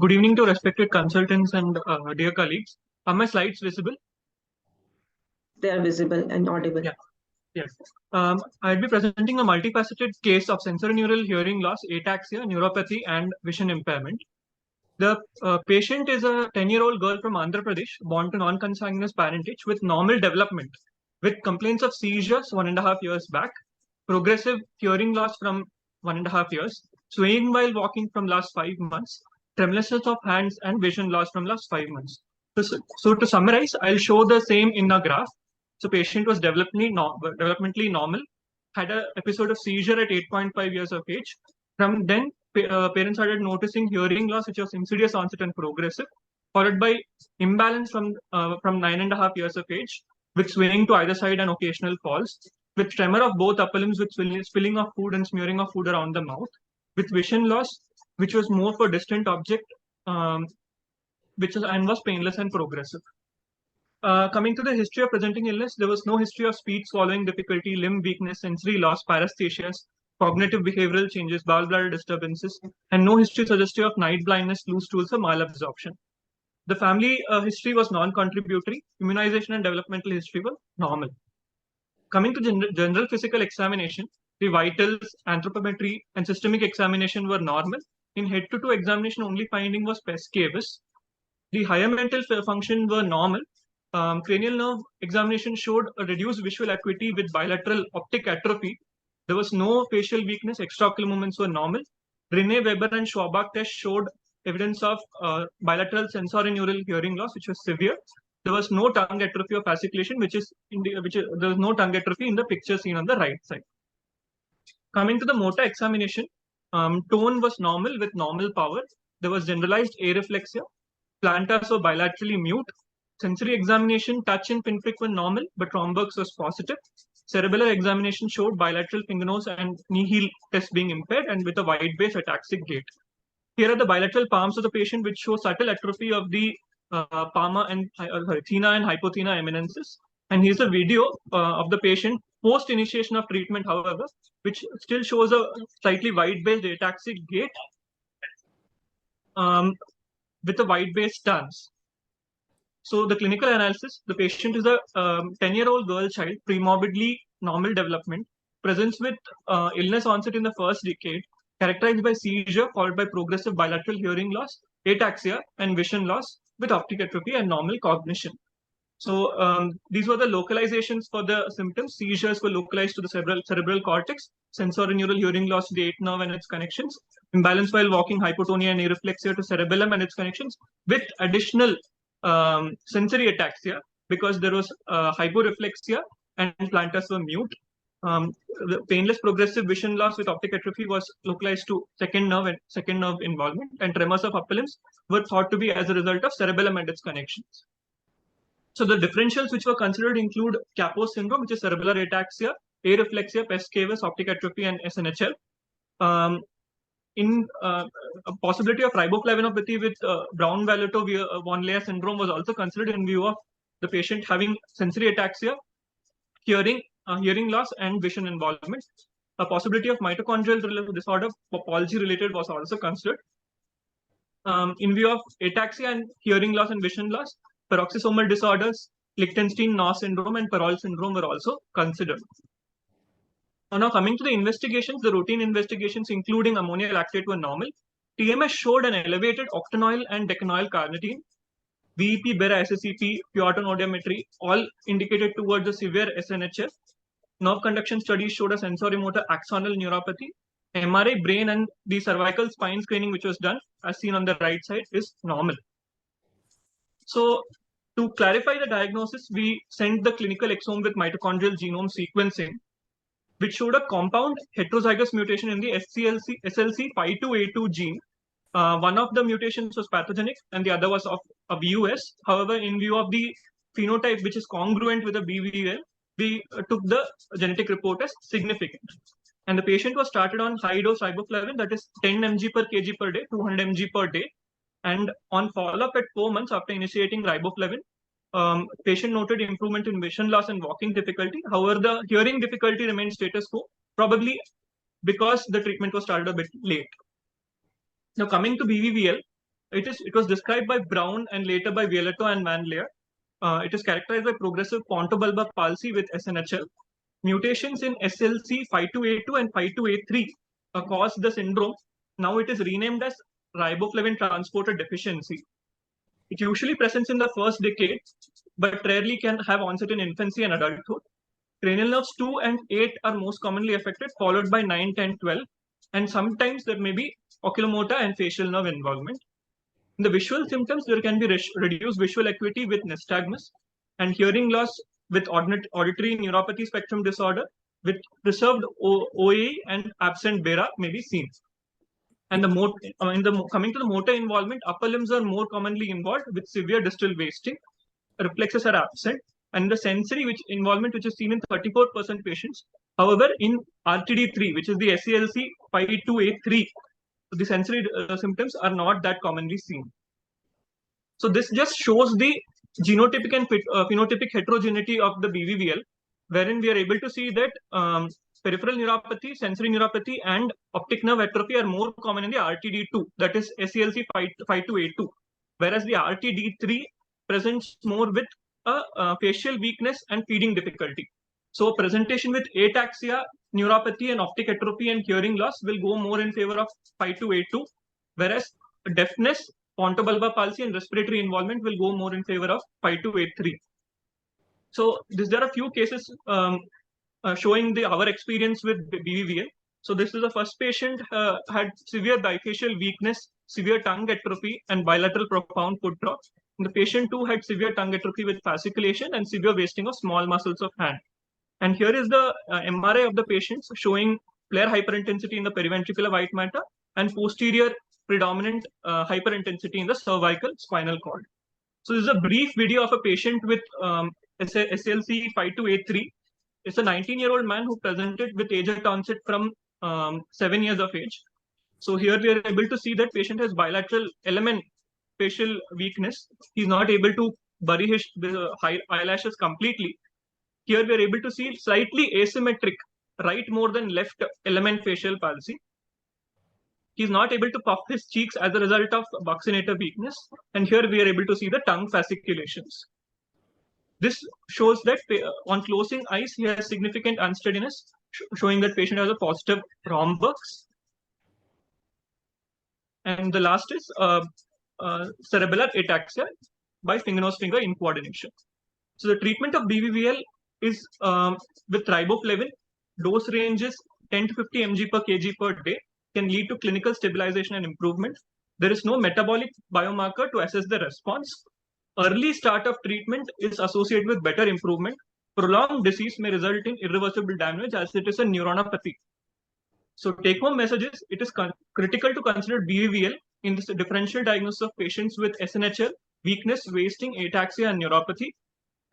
Good evening to respected consultants and dear colleagues. Are my slides visible? They are visible and audible. Yeah. Yes. I'll be presenting a multifaceted case of sensorineural hearing loss, ataxia, neuropathy, and vision impairment. The patient is a 10-year-old girl from Andhra Pradesh, born to non-consanguineous parentage with normal development, with complaints of seizures 1.5 years back, progressive hearing loss from 1.5 years, swaying while walking from last 5 months, tremulousness of hands, and vision loss from last 5 months. So to summarize, I'll show the same in a graph. So patient was developmentally normal, had an episode of seizure at 8.5 years of age. From then, parents started noticing hearing loss, which was insidious onset and progressive, followed by imbalance from 9.5 years of age, with swaying to either side and occasional falls, with tremor of both upper limbs, with spilling of food and smearing of food around the mouth, with vision loss, which was more for distant object, and was painless and progressive. Coming to the history of presenting illness, there was no history of speech, swallowing difficulty, limb weakness, sensory loss, paresthesias, cognitive behavioral changes, bowel bladder disturbances, and no history suggestive of night blindness, loose stools, or malabsorption. The family history was non-contributory. Immunization and developmental history were normal. Coming to general physical examination, the vitals, anthropometry, and systemic examination were normal. In head-to-toe examination, only finding was pes cavus. The higher mental function were normal. Cranial nerve examination showed a reduced visual acuity with bilateral optic atrophy. There was no facial weakness. Extraocular movements were normal. Rene, Weber, and Schwabach test showed evidence of bilateral sensorineural hearing loss, which was severe. There was no tongue atrophy or fasciculation, there was no tongue atrophy in the picture seen on the right side. Coming to the motor examination, tone was normal with normal power. there was generalized areflexia. Plantars were bilaterally mute. Sensory examination, touch and pinprick were normal, but Romberg's was positive. Cerebellar examination showed bilateral finger nose and knee heel test being impaired and with a wide base ataxic gait. Here are the bilateral palms of the patient, which show subtle atrophy of the palmar and thenar and hypothenar eminences. And here's a video of the patient post initiation of treatment, however, which still shows a slightly wide-based ataxic gait with a wide-based stance. So the clinical analysis, the patient is a 10-year-old girl child, premorbidly normal development, presents with illness onset in the first decade, characterized by seizure followed by progressive bilateral hearing loss, ataxia, and vision loss with optic atrophy and normal cognition. So these were the localizations for the symptoms. Seizures were localized to the cerebral cortex, sensorineural hearing loss to the 8th nerve and its connections, imbalance while walking, hypotonia and areflexia to cerebellum and its connections, with additional sensory ataxia because there was hyporeflexia and plantars were mute. The painless progressive vision loss with optic atrophy was localized to second nerve involvement, and tremors of upper limbs were thought to be as a result of cerebellum and its connections. So the differentials which were considered include Capos syndrome, which is cerebellar ataxia, areflexia, pes cavus, optic atrophy, and SNHL. In a possibility of riboflavinopathy with Brown-Vallotto von Leyer syndrome was also considered in view of the patient having sensory ataxia, hearing loss, and vision involvement. A possibility of mitochondrial disorder, pathology related, was also considered. In view of ataxia and hearing loss and vision loss, peroxisomal disorders, Lichtenstein-Noss syndrome, and Perol syndrome were also considered. Now coming to the investigations, the routine investigations including ammonia lactate were normal. TMS showed an elevated octanoid and decanoid carnitine. VEP, BERA, SSEP, Puerton audiometry all indicated towards the severe SNHF. Nerve conduction studies showed a sensorimotor axonal neuropathy. MRI brain and the cervical spine screening which was done as seen on the right side is normal. So to clarify the diagnosis, we sent the clinical exome with mitochondrial genome sequencing, which showed a compound heterozygous mutation in the SLC52A2 gene. One of the mutations was pathogenic and the other was of a VUS. However, in view of the phenotype which is congruent with the BVL, we took the genetic report as significant. And the patient was started on high-dose riboflavin, that is 10 mg per kg per day, 200 mg per day. And on follow-up at 4 months after initiating riboflavin, patient noted improvement in vision loss and walking difficulty. However, the hearing difficulty remained status quo, probably because the treatment was started a bit late. Now coming to BVVL, it was described by Brown and later by Violetto and Van Leer. It is characterized by progressive pontobulbar palsy with SNHL. Mutations in SLC52A2 and 52A3 caused the syndrome. Now it is renamed as riboflavin transporter deficiency. It usually presents in the first decade, but rarely can have onset in infancy and adulthood. Cranial nerves 2 and 8 are most commonly affected, followed by 9, 10, 12, and sometimes there may be oculomotor and facial nerve involvement. In the visual symptoms, there can be reduced visual acuity with nystagmus and hearing loss with auditory neuropathy spectrum disorder with preserved OA and absent BERA may be seen. And coming to the motor involvement, upper limbs are more commonly involved with severe distal wasting. Reflexes are absent. And the sensory involvement, which is seen in 34% patients. However, in RTD3, which is the SELC 52A3, the sensory symptoms are not that commonly seen. So this just shows the genotypic and phenotypic heterogeneity of the BVVL, wherein we are able to see that peripheral neuropathy, sensory neuropathy, and optic nerve atrophy are more common in the RTD2, that is SELC 52A2, whereas the RTD3 presents more with facial weakness and feeding difficulty. So presentation with ataxia, neuropathy, and optic atrophy and hearing loss will go more in favor of 52A2, whereas deafness, pontobulbar palsy, and respiratory involvement will go more in favor of 52A3. So there are a few cases showing our experience with BVVL. So this is the first patient had severe bifacial weakness, severe tongue atrophy, and bilateral profound foot drop. And the patient 2 had severe tongue atrophy with fasciculation and severe wasting of small muscles of hand. And here is the MRI of the patients showing flare hyperintensity in the periventricular white matter and posterior predominant hyperintensity in the cervical spinal cord. So this is a brief video of a patient with SLC 5283. It's a 19-year-old man who presented with age-at onset from 7 years of age. So here we are able to see that patient has bilateral element facial weakness. He's not able to bury his eyelashes completely. Here we are able to see slightly asymmetric right more than left element facial palsy. He's not able to puff his cheeks as a result of buccinator weakness. And here we are able to see the tongue fasciculations. This shows that on closing eyes, he has significant unsteadiness, showing that patient has a positive rhombus. And the last is cerebellar ataxia by finger-nose finger incoordination. So the treatment of BVVL is with riboflavin. Dose ranges 10 to 50 mg per kg per day, can lead to clinical stabilization and improvement. There is no metabolic biomarker to assess the response. Early start of treatment is associated with better improvement. Prolonged disease may result in irreversible damage as it is a neuronopathy. So take-home messages, it is critical to consider BVVL in this differential diagnosis of patients with SNHL, weakness, wasting, ataxia, and neuropathy.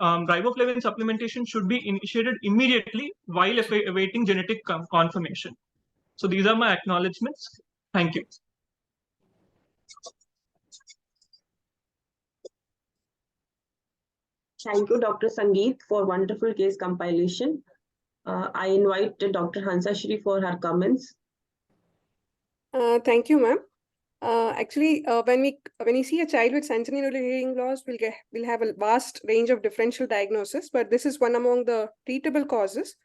Riboflavin supplementation should be initiated immediately while awaiting genetic confirmation. So these are my acknowledgements. Thank you. Thank you, Dr. Sangeet, for wonderful case compilation. I invite Dr. Hansashri for her comments. Thank you, ma'am. Actually, when we see a child with sensory neural hearing loss, we'll have a vast range of differential diagnosis, but this is one among the treatable causes.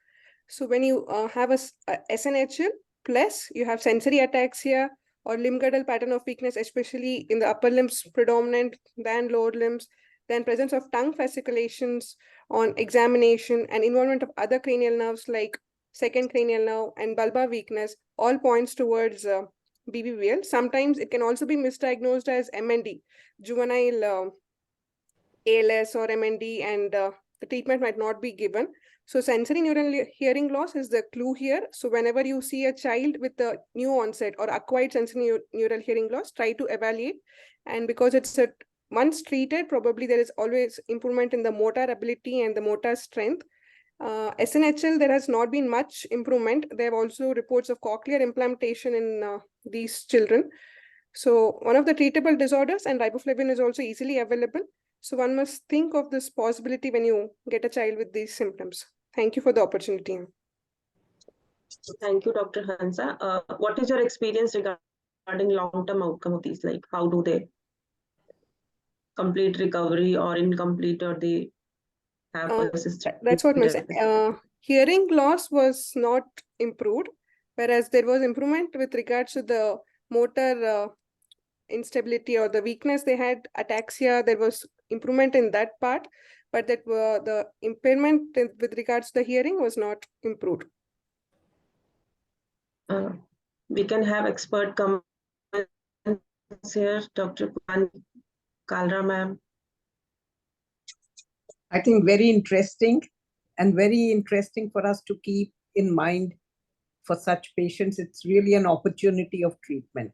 So when you have a SNHL plus you have sensory ataxia or limb girdle pattern of weakness, especially in the upper limbs predominant than lower limbs, then presence of tongue fasciculations on examination and involvement of other cranial nerves like second cranial nerve and bulbar weakness all points towards BBVL. Sometimes it can also be misdiagnosed as MND, juvenile ALS or MND, and the treatment might not be given. So sensory neural hearing loss is the clue here. So whenever you see a child with a new onset or acquired sensory neural hearing loss, try to evaluate. And because it's once treated, probably there is always improvement in the motor ability and the motor strength. SNHL, there has not been much improvement. There are also reports of cochlear implantation in these children. So one of the treatable disorders, and riboflavin is also easily available. So one must think of this possibility when you get a child with these symptoms. Thank you for the opportunity. Thank you, Dr. Hansa. What is your experience regarding long-term outcome of these? Like, how do they complete recovery or incomplete, or they have persistent? That's what I'm saying. Hearing loss was not improved, whereas there was improvement with regards to the motor instability or the weakness. They had ataxia. There was improvement in that part, but that the impairment with regards to the hearing was not improved. We can have expert comments here, Dr. Kalra ma'am. I think very interesting, and very interesting for us to keep in mind for such patients. It's really an opportunity of treatment.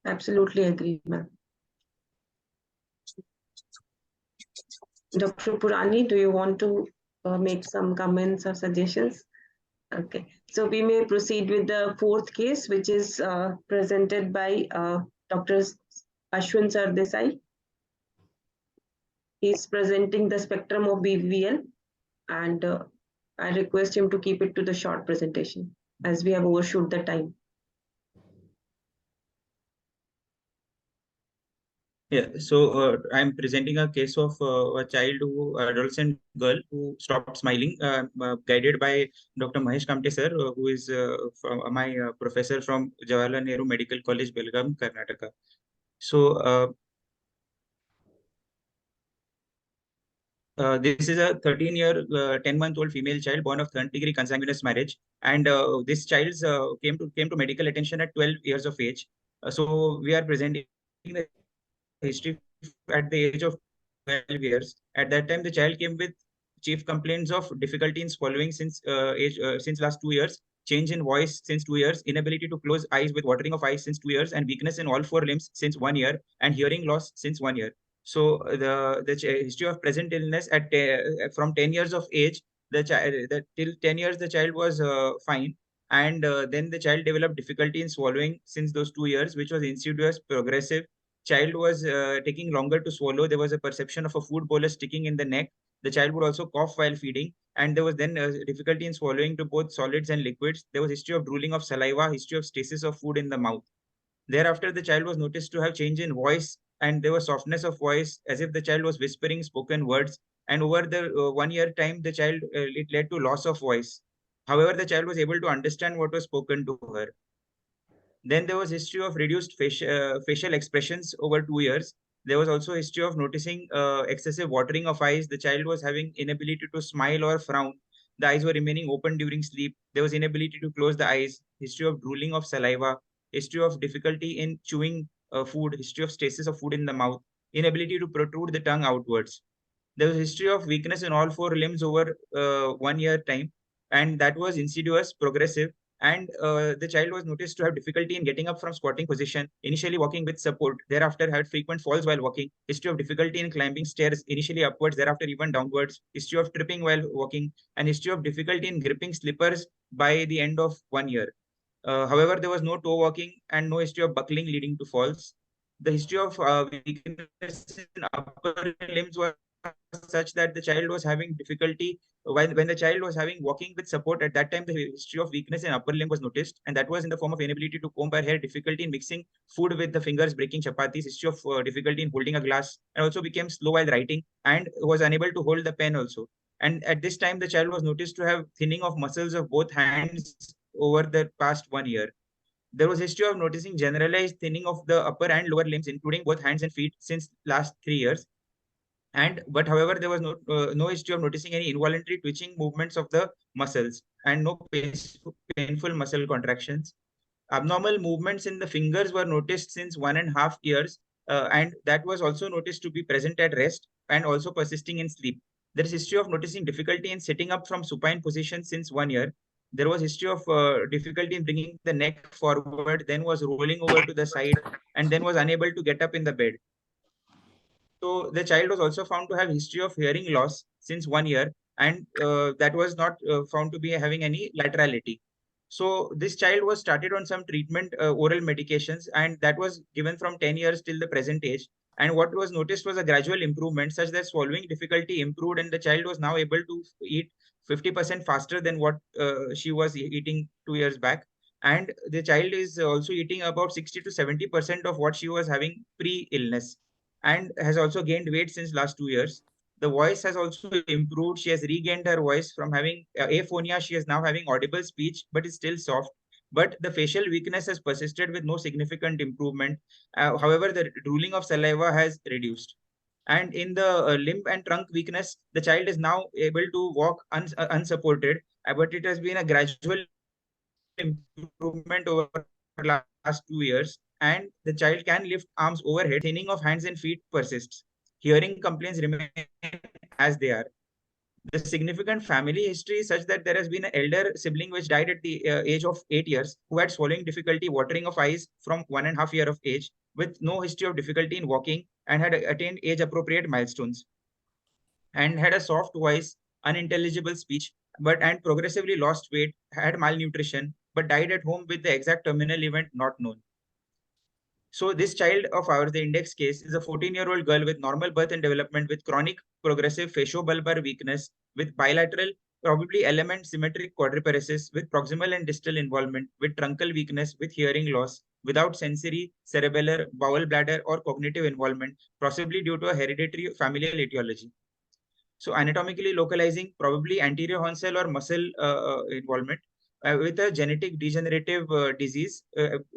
Absolutely agree, ma'am. Dr. Purani, do you want to make some comments or suggestions? Okay, so we may proceed with the fourth case, which is presented by Dr. Ashwin Sardesai. He's presenting the spectrum of BVL, and I request him to keep it to the short presentation as we have overshot the time. Yeah, so I'm presenting a case of a adolescent girl who stopped smiling, guided by Dr. Mahesh Kamte sir, who is my professor from Jawaharlal Nehru Medical College, Belgaum, Karnataka. So this is a 13-year, 10-month-old female child born of third-degree consanguineous marriage, and this child came to medical attention at 12 years of age. So we are presenting the history at the age of 12 years. At that time, the child came with chief complaints of difficulty in swallowing since last 2 years, change in voice since 2 years, inability to close eyes with watering of eyes since 2 years, and weakness in all 4 limbs since 1 year, and hearing loss since 1 year. So the history of present illness at from 10 years of age, the child till 10 years the child was fine, and then the child developed difficulty in swallowing since those 2 years, which was insidious, progressive. Child was taking longer to swallow. There was a perception of a food bolus sticking in the neck. The child would also cough while feeding, and there was then difficulty in swallowing to both solids and liquids. There was history of drooling of saliva, history of stasis of food in the mouth. Thereafter, the child was noticed to have change in voice, and there was softness of voice, as if the child was whispering spoken words. And over the 1 year time, the child it led to loss of voice. However, the child was able to understand what was spoken to her. Then there was history of reduced facial expressions over 2 years. There was also history of noticing excessive watering of eyes. The child was having inability to smile or frown. The eyes were remaining open during sleep. There was inability to close the eyes. History of drooling of saliva. History of difficulty in chewing food. History of stasis of food in the mouth. Inability to protrude the tongue outwards. There was history of weakness in all 4 limbs over 1 year time, and that was insidious, progressive. And the child was noticed to have difficulty in getting up from squatting position, initially walking with support, thereafter had frequent falls while walking, history of difficulty in climbing stairs, initially upwards, thereafter even downwards, history of tripping while walking, and history of difficulty in gripping slippers by the end of 1 year. However, there was no toe walking and no history of buckling leading to falls. The history of weakness in upper limbs was such that the child was having difficulty when the child was having walking with support. At that time, the history of weakness in upper limb was noticed, and that was in the form of inability to comb her hair, difficulty in mixing food with the fingers, breaking chapatis, history of difficulty in holding a glass, and also became slow while writing and was unable to hold the pen also. And at this time, the child was noticed to have thinning of muscles of both hands over the past 1 year. There was history of noticing generalized thinning of the upper and lower limbs, including both hands and feet, since last 3 years. But however, there was no history of noticing any involuntary twitching movements of the muscles and no painful muscle contractions. Abnormal movements in the fingers were noticed since 1.5 years, and that was also noticed to be present at rest and also persisting in sleep. There is history of noticing difficulty in sitting up from supine position since 1 year. There was history of difficulty in bringing the neck forward, then was rolling over to the side, and then was unable to get up in the bed. So the child was also found to have history of hearing loss since 1 year, and that was not found to be having any laterality. So this child was started on some treatment, oral medications, and that was given from 10 years till the present age. And what was noticed was a gradual improvement such that swallowing difficulty improved, and the child was now able to eat 50% faster than what she was eating 2 years back. And the child is also eating about 60 to 70% of what she was having pre-illness, and has also gained weight since last 2 years. The voice has also improved. She has regained her voice from having aphonia. She is now having audible speech, but is still soft. But the facial weakness has persisted with no significant improvement. However, the drooling of saliva has reduced. And in the limb and trunk weakness, the child is now able to walk unsupported, but it has been a gradual improvement over last 2 years, and the child can lift arms overhead. Thinning of hands and feet persists. Hearing complaints remain as they are. The significant family history is such that there has been an elder sibling which died at the age of 8 years, who had swallowing difficulty, watering of eyes from 1.5 years of age, with no history of difficulty in walking, and had attained age appropriate milestones, and had a soft voice, unintelligible speech, and progressively lost weight, had malnutrition, but died at home with the exact terminal event not known. So this child of ours, the index case, is a 14-year-old girl with normal birth and development, with chronic progressive faciobulbar weakness, with bilateral, probably element symmetric quadriparesis, with proximal and distal involvement, with truncal weakness, with hearing loss, without sensory, cerebellar, bowel bladder, or cognitive involvement, possibly due to a hereditary familial etiology. So anatomically localizing, probably anterior horn cell or muscle involvement, with a genetic degenerative disease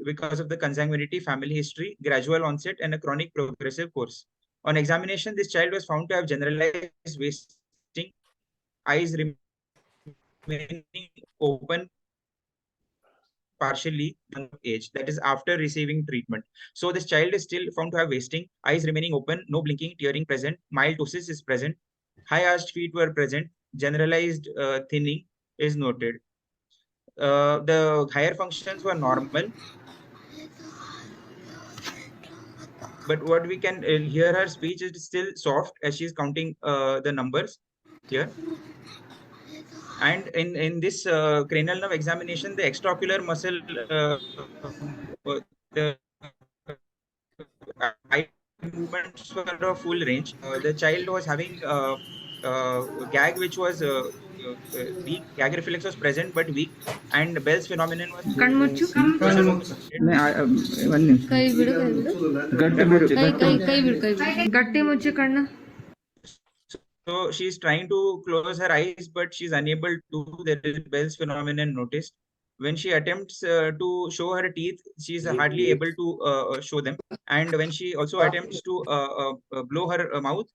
because of the consanguinity, family history, gradual onset, and a chronic progressive course. On examination, this child was found to have generalized wasting, eyes remaining open partially age, that is after receiving treatment. So this child is still found to have wasting, eyes remaining open, no blinking, tearing present, mild ptosis is present, high arched feet were present, generalized thinning is noted. the higher functions were normal. But what we can hear, her speech is still soft as she's counting the numbers here. And in this cranial nerve examination, the extraocular muscle, the eye movements were of full range. The child was having gag, which was weak. Gag reflex was present but weak, and Bell's phenomenon was pressure was So she's trying to close her eyes, but she's unable to. There is Bell's phenomenon noticed. When she attempts to show her teeth, she's hardly able to show them. And when she also attempts to blow her mouth,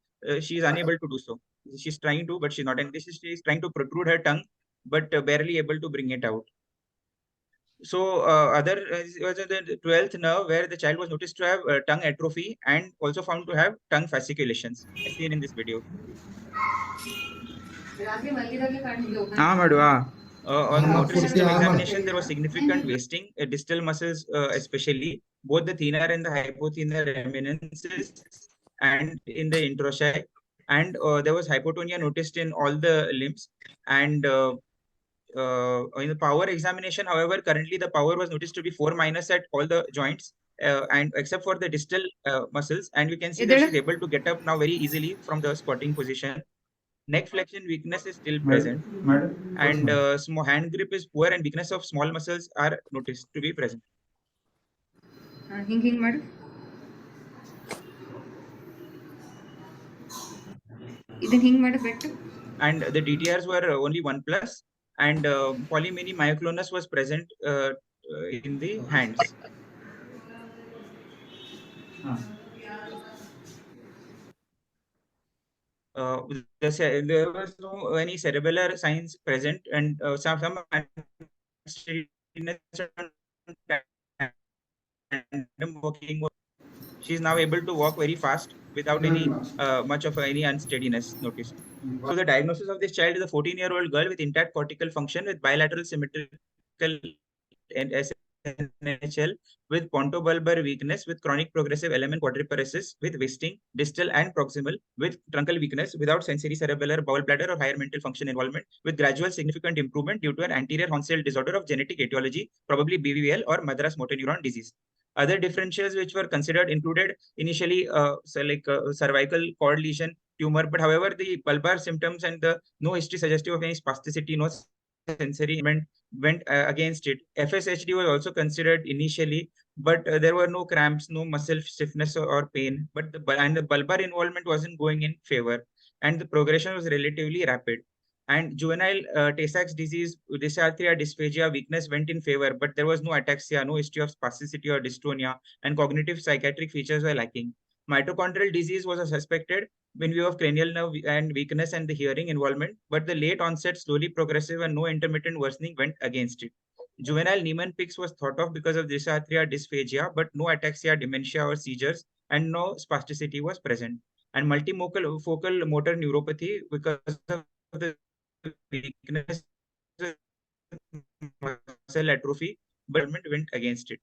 she is unable to do so. She's trying to, but she's not. And this is she's trying to protrude her tongue, but barely able to bring it out. So other was the 12th nerve, where the child was noticed to have tongue atrophy and also found to have tongue fasciculations, as seen in this video. On motor system examination, there was significant wasting, distal muscles especially, both the thenar and the hypothenar eminences and in the introchai. And there was hypotonia noticed in all the limbs. And in the power examination, however, currently the power was noticed to be 4- at all the joints, and except for the distal muscles. And we can see that she's able to get up now very easily from the squatting position. Neck flexion weakness is still present, and small hand grip is poor, and weakness of small muscles are noticed to be present. And the DTRs were only 1+, and polymini myoclonus was present in the hands. There was no any cerebellar signs present, and some walking. She is now able to walk very fast without any much of any unsteadiness noticed. So the diagnosis of this child is a 14-year-old girl with intact cortical function with bilateral symmetrical and SNHL with pontobulbar weakness with chronic progressive element quadriparesis with wasting distal and proximal with truncal weakness without sensory cerebellar bowel bladder or higher mental function involvement with gradual significant improvement due to an anterior horn cell disorder of genetic etiology, probably BVL or Madras motor neuron disease. Other differentials which were considered included initially cervical cord lesion tumor, but however the bulbar symptoms and the no history suggestive of any spasticity, no sensory went against it. FSHD was also considered initially, but there were no cramps, no muscle stiffness or pain, but the bulbar involvement wasn't going in favor, and the progression was relatively rapid. And juvenile Tay-Sachs disease, dysarthria, dysphagia, weakness went in favor, but there was no ataxia, no history of spasticity or dystonia, and cognitive psychiatric features were lacking. Mitochondrial disease was suspected in view of cranial nerve and weakness and the hearing involvement, but the late onset, slowly progressive, and no intermittent worsening went against it. Juvenile Niemann-Pick's was thought of because of dysarthria, dysphagia, but no ataxia, dementia, or seizures, and no spasticity was present. And multifocal motor neuropathy because of the weakness, muscle atrophy, but went against it.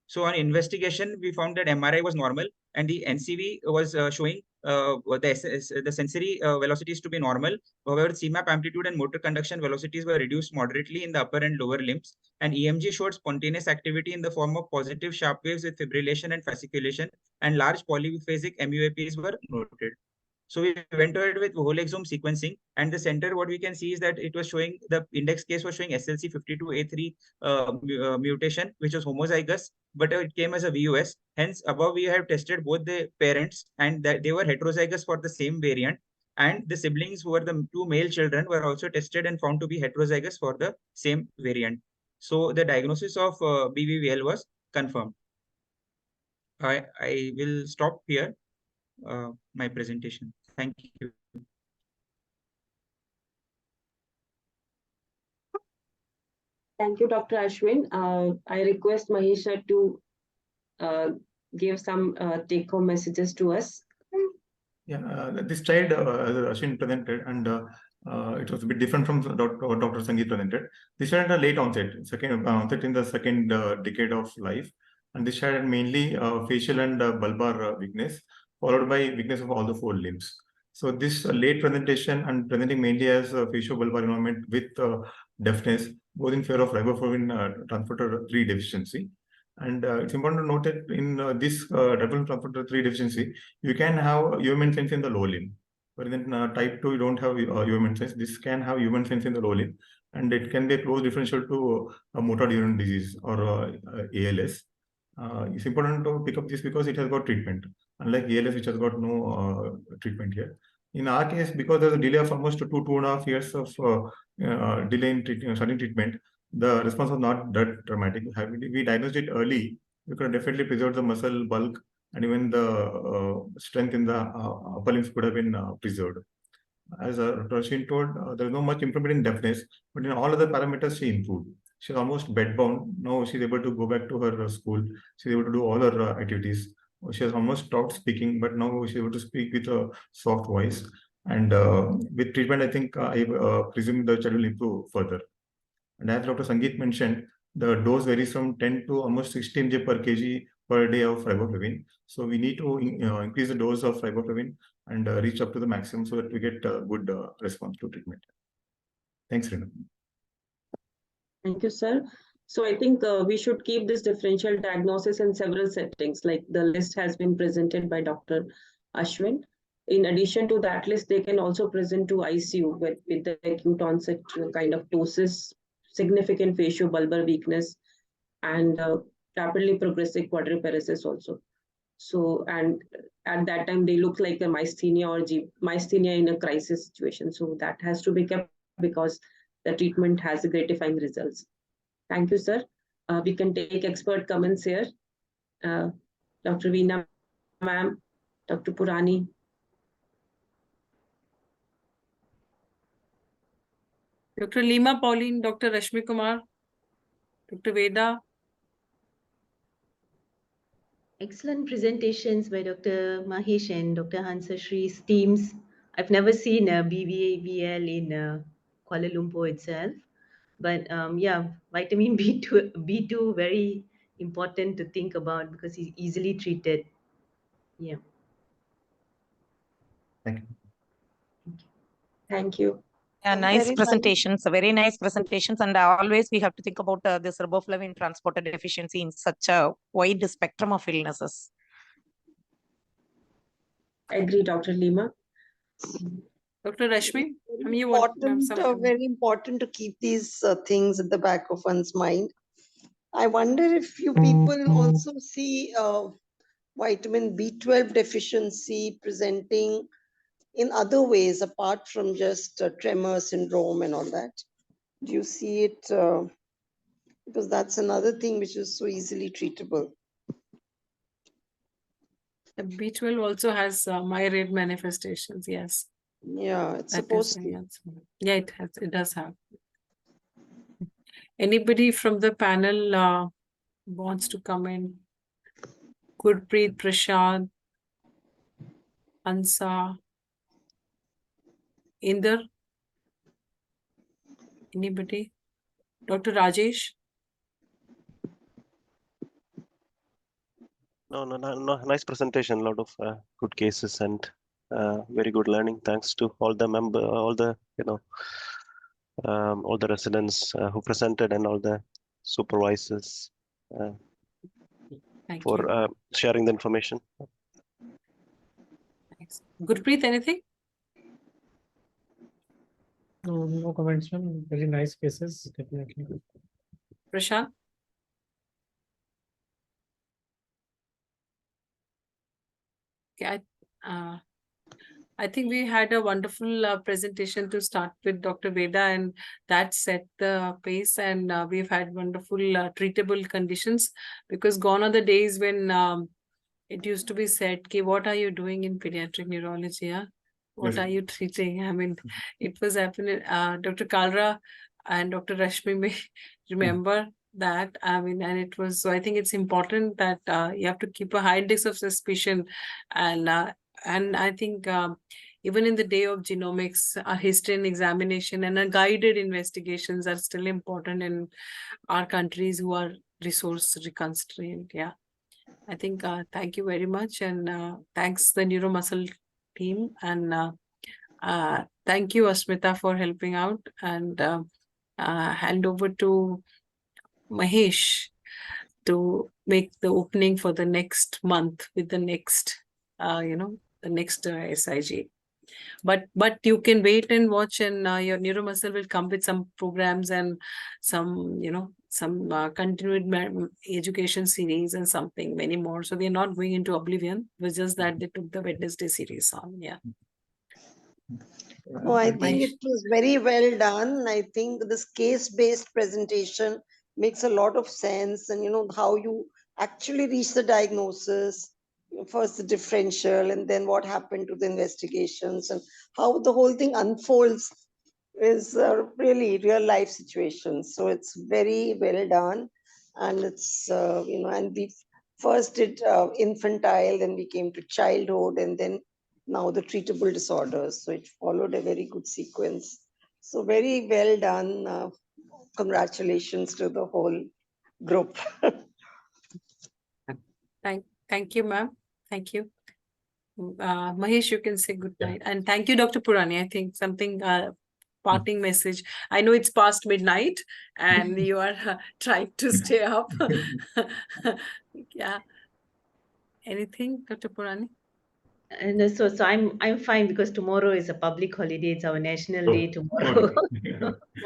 So on investigation, we found that MRI was normal, and the NCV was showing the sensory velocities to be normal. However, CMAP amplitude and motor conduction velocities were reduced moderately in the upper and lower limbs, and EMG showed spontaneous activity in the form of positive sharp waves with fibrillation and fasciculation, and large polyphasic MUAPs were noted. So we went ahead with whole exome sequencing, and the center, what we can see is that it was showing, the index case was showing SLC52A3 mutation, which was homozygous, but it came as a VUS. Hence, above we have tested both the parents, and that they were heterozygous for the same variant, and the siblings who were the two male children were also tested and found to be heterozygous for the same variant. So the diagnosis of BVVL was confirmed. I will stop here my presentation. Thank you. Thank you, Dr. Ashwin. I request Mahisha to give some take-home messages to us. Yeah, this child, as Ashwin presented, and It was a bit different from what Dr. Sangeet presented. This had a late onset, onset in the second decade of life. And this had mainly facial and bulbar weakness, followed by weakness of all the 4 limbs. So this late presentation and presenting mainly as facial-bulbar involvement with deafness, both in favor of riboflavin transporter 3 deficiency. And it's important to note that in this riboflavin transporter 3 deficiency, you can have human sense in the low limb. But then type 2, you don't have human sense. This can have human sense in the low limb, and it can be a close differential to motor neuron disease or ALS. It's important to pick up this because it has got treatment, unlike ALS, which has got no treatment here. In our case, because there's a delay of almost 2.5 years of delay in starting treatment, the response was not that dramatic. Had we diagnosed it early, we could definitely preserve the muscle bulk, and even the strength in the upper limbs could have been preserved. As Roshin told, there is no much improvement in deafness, but in all other parameters, she improved. She's almost bedbound. Now she's able to go back to her school. She's able to do all her activities. She has almost stopped speaking, but now she's able to speak with a soft voice. And with treatment, I think I presume the child will improve further. And as Dr. Sangeet mentioned, the dose varies from 10 to almost 60 mg per kg per day of riboflavin. So we need to increase the dose of riboflavin and reach up to the maximum so that we get a good response to treatment. Thanks, Renu. Thank you, sir. So I think we should keep this differential diagnosis in several settings, like the list has been presented by Dr. Ashwin. In addition to that list, they can also present to ICU with the acute onset kind of ptosis, significant faciobulbar weakness, and rapidly progressive quadriparesis also. So, and at that time, they look like a myasthenia or myasthenia in a crisis situation. So that has to be kept because the treatment has gratifying results. Thank you, sir. We can take expert comments here. Dr. Veena, ma'am, Dr. Purani. Dr. Lima Pauline, Dr. Rashmi Kumar, Dr. Veda. Excellent presentations by Dr. Mahesh and Dr. Hansashri's teams. I've never seen a BVAVL in Kuala Lumpur itself. But yeah, vitamin B2, very important to think about because it's easily treated. Yeah. Thank you. Thank you. Yeah, nice Very presentations, very nice presentations. And always we have to think about this riboflavin transporter deficiency in such a wide spectrum of illnesses. I agree, Dr. Lima. Dr. Rashmi, very important to keep these things at the back of one's mind. I wonder if you people also see vitamin B12 deficiency presenting in other ways apart from just tremor syndrome and all that. Do you see it? Because that's another thing which is so easily treatable. The B12 also has myriad manifestations, yes. Yeah, it's supposed to. Yeah, it does have. Anybody from the panel wants to come in? Gurpreet, Prashad, Ansa, Inder? Anybody? Dr. Rajesh? No, nice presentation. A lot of good cases and very good learning. Thanks to all the all the residents who presented and all the supervisors for sharing the information. Thanks. Gurpreet, anything? No comments, ma'am. Very nice cases, definitely. Prashant? Okay, I think we had a wonderful presentation to start with Dr. Veda, and that set the pace, and we've had wonderful treatable conditions, because gone are the days when it used to be said, okay, what are you doing in pediatric neurology? Yeah? What are you treating? I mean, it was happening. Dr. Kalra and Dr. Rashmi may remember that. I mean, and it was, so I think it's important that you have to keep a high index of suspicion, and I think even in the day of genomics, a history and examination and a guided investigations are still important in our countries who are resource constrained. Yeah, I think thank you very much, and thanks the Neuromuscle team, and thank you Asmita for helping out, and hand over to Mahesh to make the opening for the next month with the next the next SIG. But you can wait and watch, and your Neuromuscle will come with some programs and some continued education series and something many more. So they're not going into oblivion. It was just that they took the Wednesday series on. Yeah. Oh, I think it was very well done. I think this case-based presentation makes a lot of sense, and how you actually reach the diagnosis, first the differential, and then what happened to the investigations, and how the whole thing unfolds is really real life situations. So it's very well done, and it's and we first did infantile, then we came to childhood, and then now the treatable disorders. So it followed a very good sequence. So very well done. Congratulations to the whole group. Thank you, ma'am. Thank you. Mahesh, you can say good night. And thank you, Dr. Purani. I think something parting message. I know it's past midnight and you are trying to stay up. Yeah. Anything, Dr. Purani? And so I'm fine, because tomorrow is a public holiday. It's our national day tomorrow.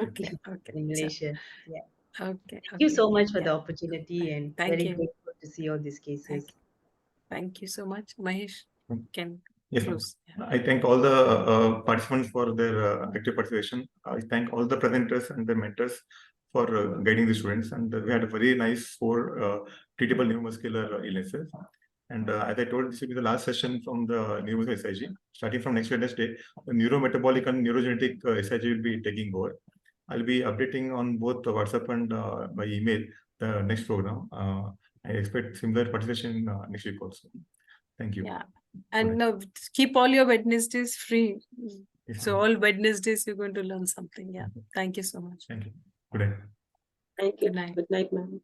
Okay. In Malaysia. Yeah. Okay. Thank you so much for the opportunity, and Thank very you. grateful to see all these cases. Thank you so much. Mahesh, can Yes, close. I thank all the participants for their active participation. I thank all the presenters and their mentors for guiding the students. And we had a very nice 4 treatable neuromuscular illnesses. And as I told, this will be the last session from the neuromuscular SIG. Starting from next Wednesday, the neurometabolic and neurogenetic SIG will be taking over. I'll be updating on both WhatsApp and by email the next program. I expect similar participation next week also. Thank you. Yeah. And keep all your Wednesdays free. So all Wednesdays you're going to learn something. Yeah. Thank you so much. Thank you. Good night. Thank you. Good night. Good night, ma'am.